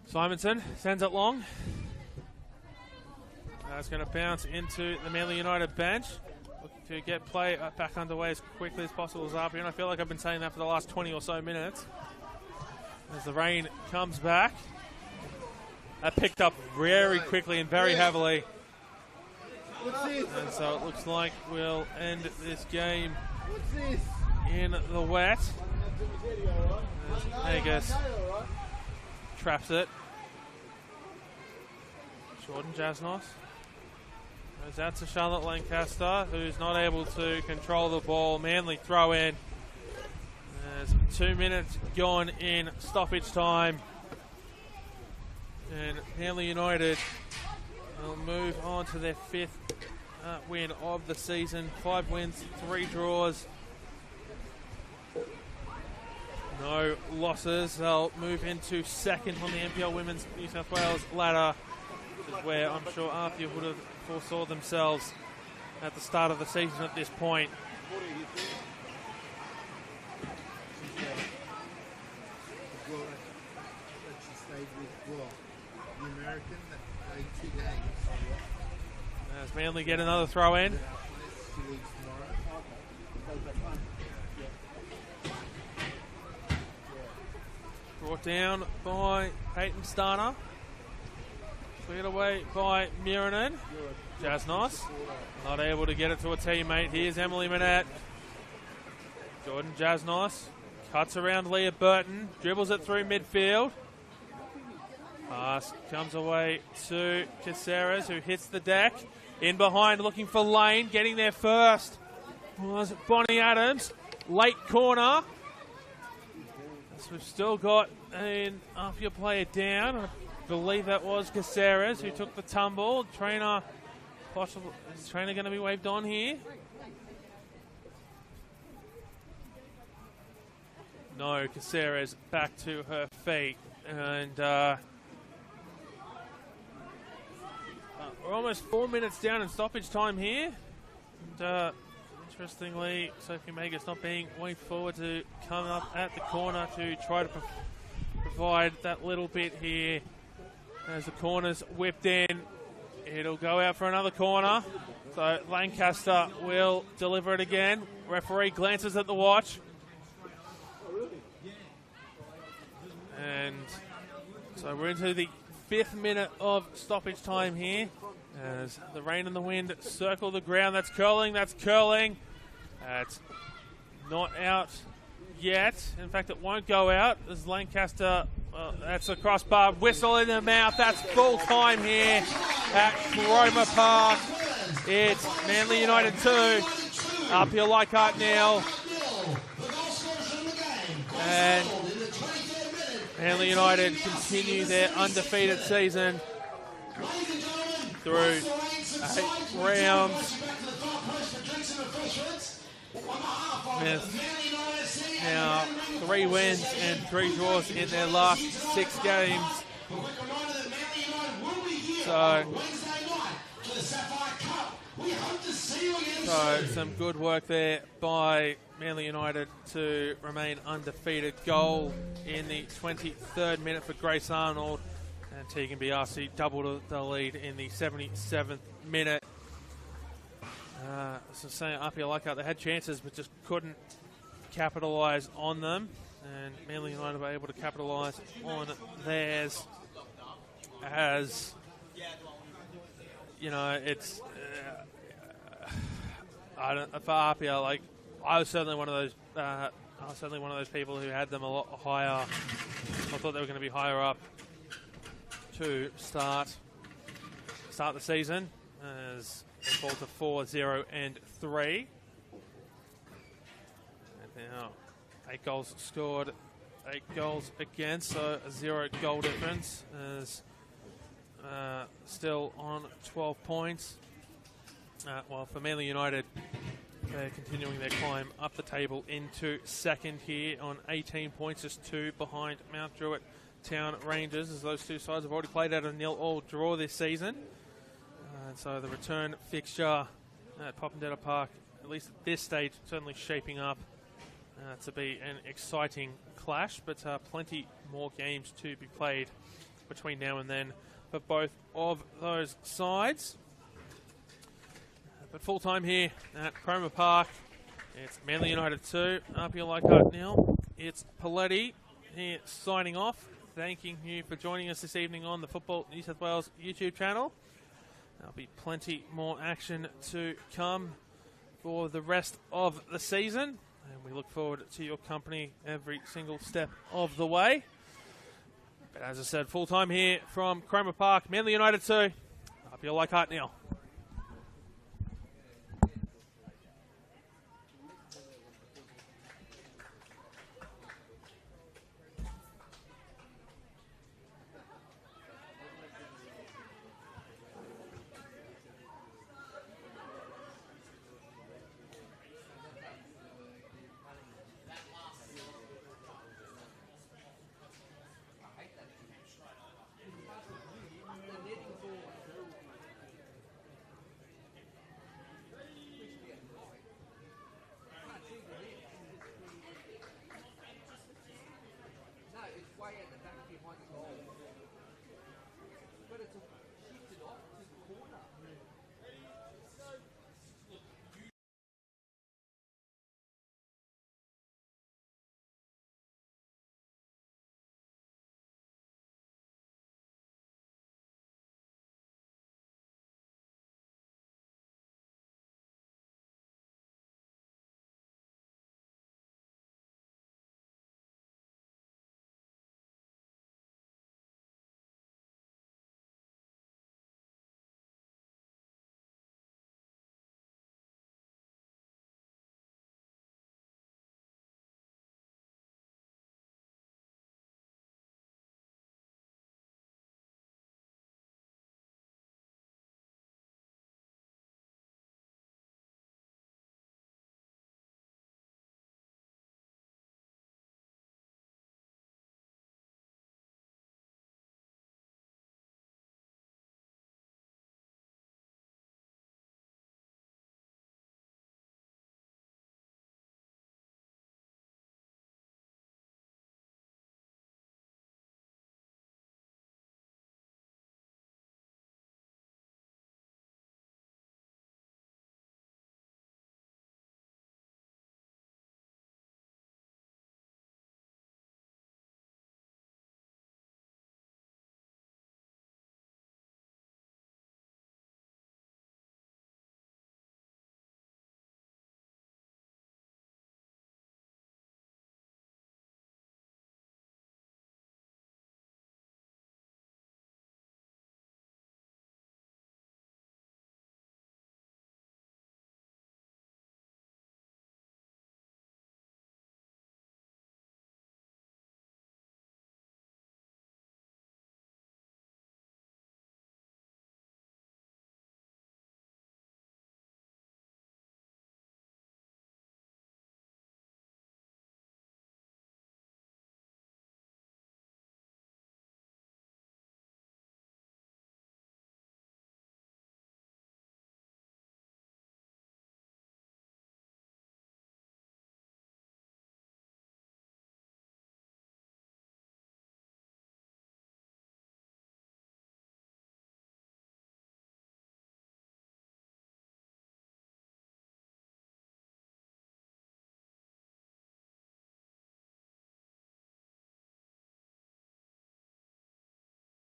Simonson sends it long. It's going to bounce into the Manly United bench. Looking to get play back underway as quickly as possible as APIA. And I feel like I've been saying that for the last 20 or so minutes. As the rain comes back. That picked up very quickly and very heavily. And so it looks like we'll end this game in the wet. Vegas traps it. Jordan Jasnos goes out to Charlotte Lancaster, who's not able to control the ball. Manly throw in. There's 2 minutes gone in stoppage time. And Manly United will move on to their 5th win of the season. 5 wins, 3 draws. No losses. They'll move into 2nd on the NPL Women's New South Wales ladder, which is where I'm sure APIA would have foresaw themselves at the start of the season at this point. As Manly get another throw in. Brought down by Peyton Starner. Cleared away by Miranen. Jasnos not able to get it to a teammate. Here's Emily Manette. Jordan Jasnos cuts around Leah Burton. Dribbles it through midfield. Pass comes away to Caceres, who hits the deck. In behind, looking for Lane. Getting there first was Bonnie Adams. Late corner. So we've still got an APIA player down. I believe that was Caceres who took the tumble. Trainer, possible. Is trainer going to be waved on here? No, Caceres back to her feet. And we're almost 4 minutes down in stoppage time here. And, interestingly, Sophie Magus not being waved forward to come up at the corner to try to provide that little bit here. As the corner's whipped in, it'll go out for another corner. So Lancaster will deliver it again. Referee glances at the watch. And so we're into the 5th minute of stoppage time here. As the rain and the wind circle the ground. That's curling. That's curling. That's not out yet. In fact, it won't go out as Lancaster, that's a crossbar whistle in the mouth. That's full time here at Cromer Park. It's Manly United 2, APIA Leichhardt nil. And Manly United continue their undefeated season through 8 rounds. With now 3 wins and 3 draws in their last 6 games. So some good work there by Manly United to remain undefeated. Goal in the 23rd minute for Grace Arnold, and Tegan Biasi doubled the lead in the 77th minute. So saying APIA Leichhardt, they had chances but just couldn't capitalise on them, and Manly United were able to capitalise on theirs. As you know, it's I don't, for APIA, like I was certainly one of those people who had them a lot higher. I thought they were going to be higher up to start the season, as they fall to 4-0 and 3. And now 8 goals scored, 8 goals against, so a 0 goal difference. As still on 12 points. While for Manly United, they're continuing their climb up the table into second here on 18 points, just 2 behind Mount Druitt Town Rangers, as those two sides have already played out a 0-0 draw this season. And so the return fixture at Popondetta Park, at least at this stage, certainly shaping up to be an exciting clash, but plenty more games to be played between now and then for both of those sides. But full time here at Cromer Park, it's Manly United 2, APIA Leichhardt nil. It's Paletti here signing off, thanking you for joining us this evening on the Football New South Wales YouTube channel. There'll be plenty more action to come for the rest of the season, and we look forward to your company every single step of the way. But as I said, full time here from Cromer Park, Manly United 2, APIA Leichhardt nil.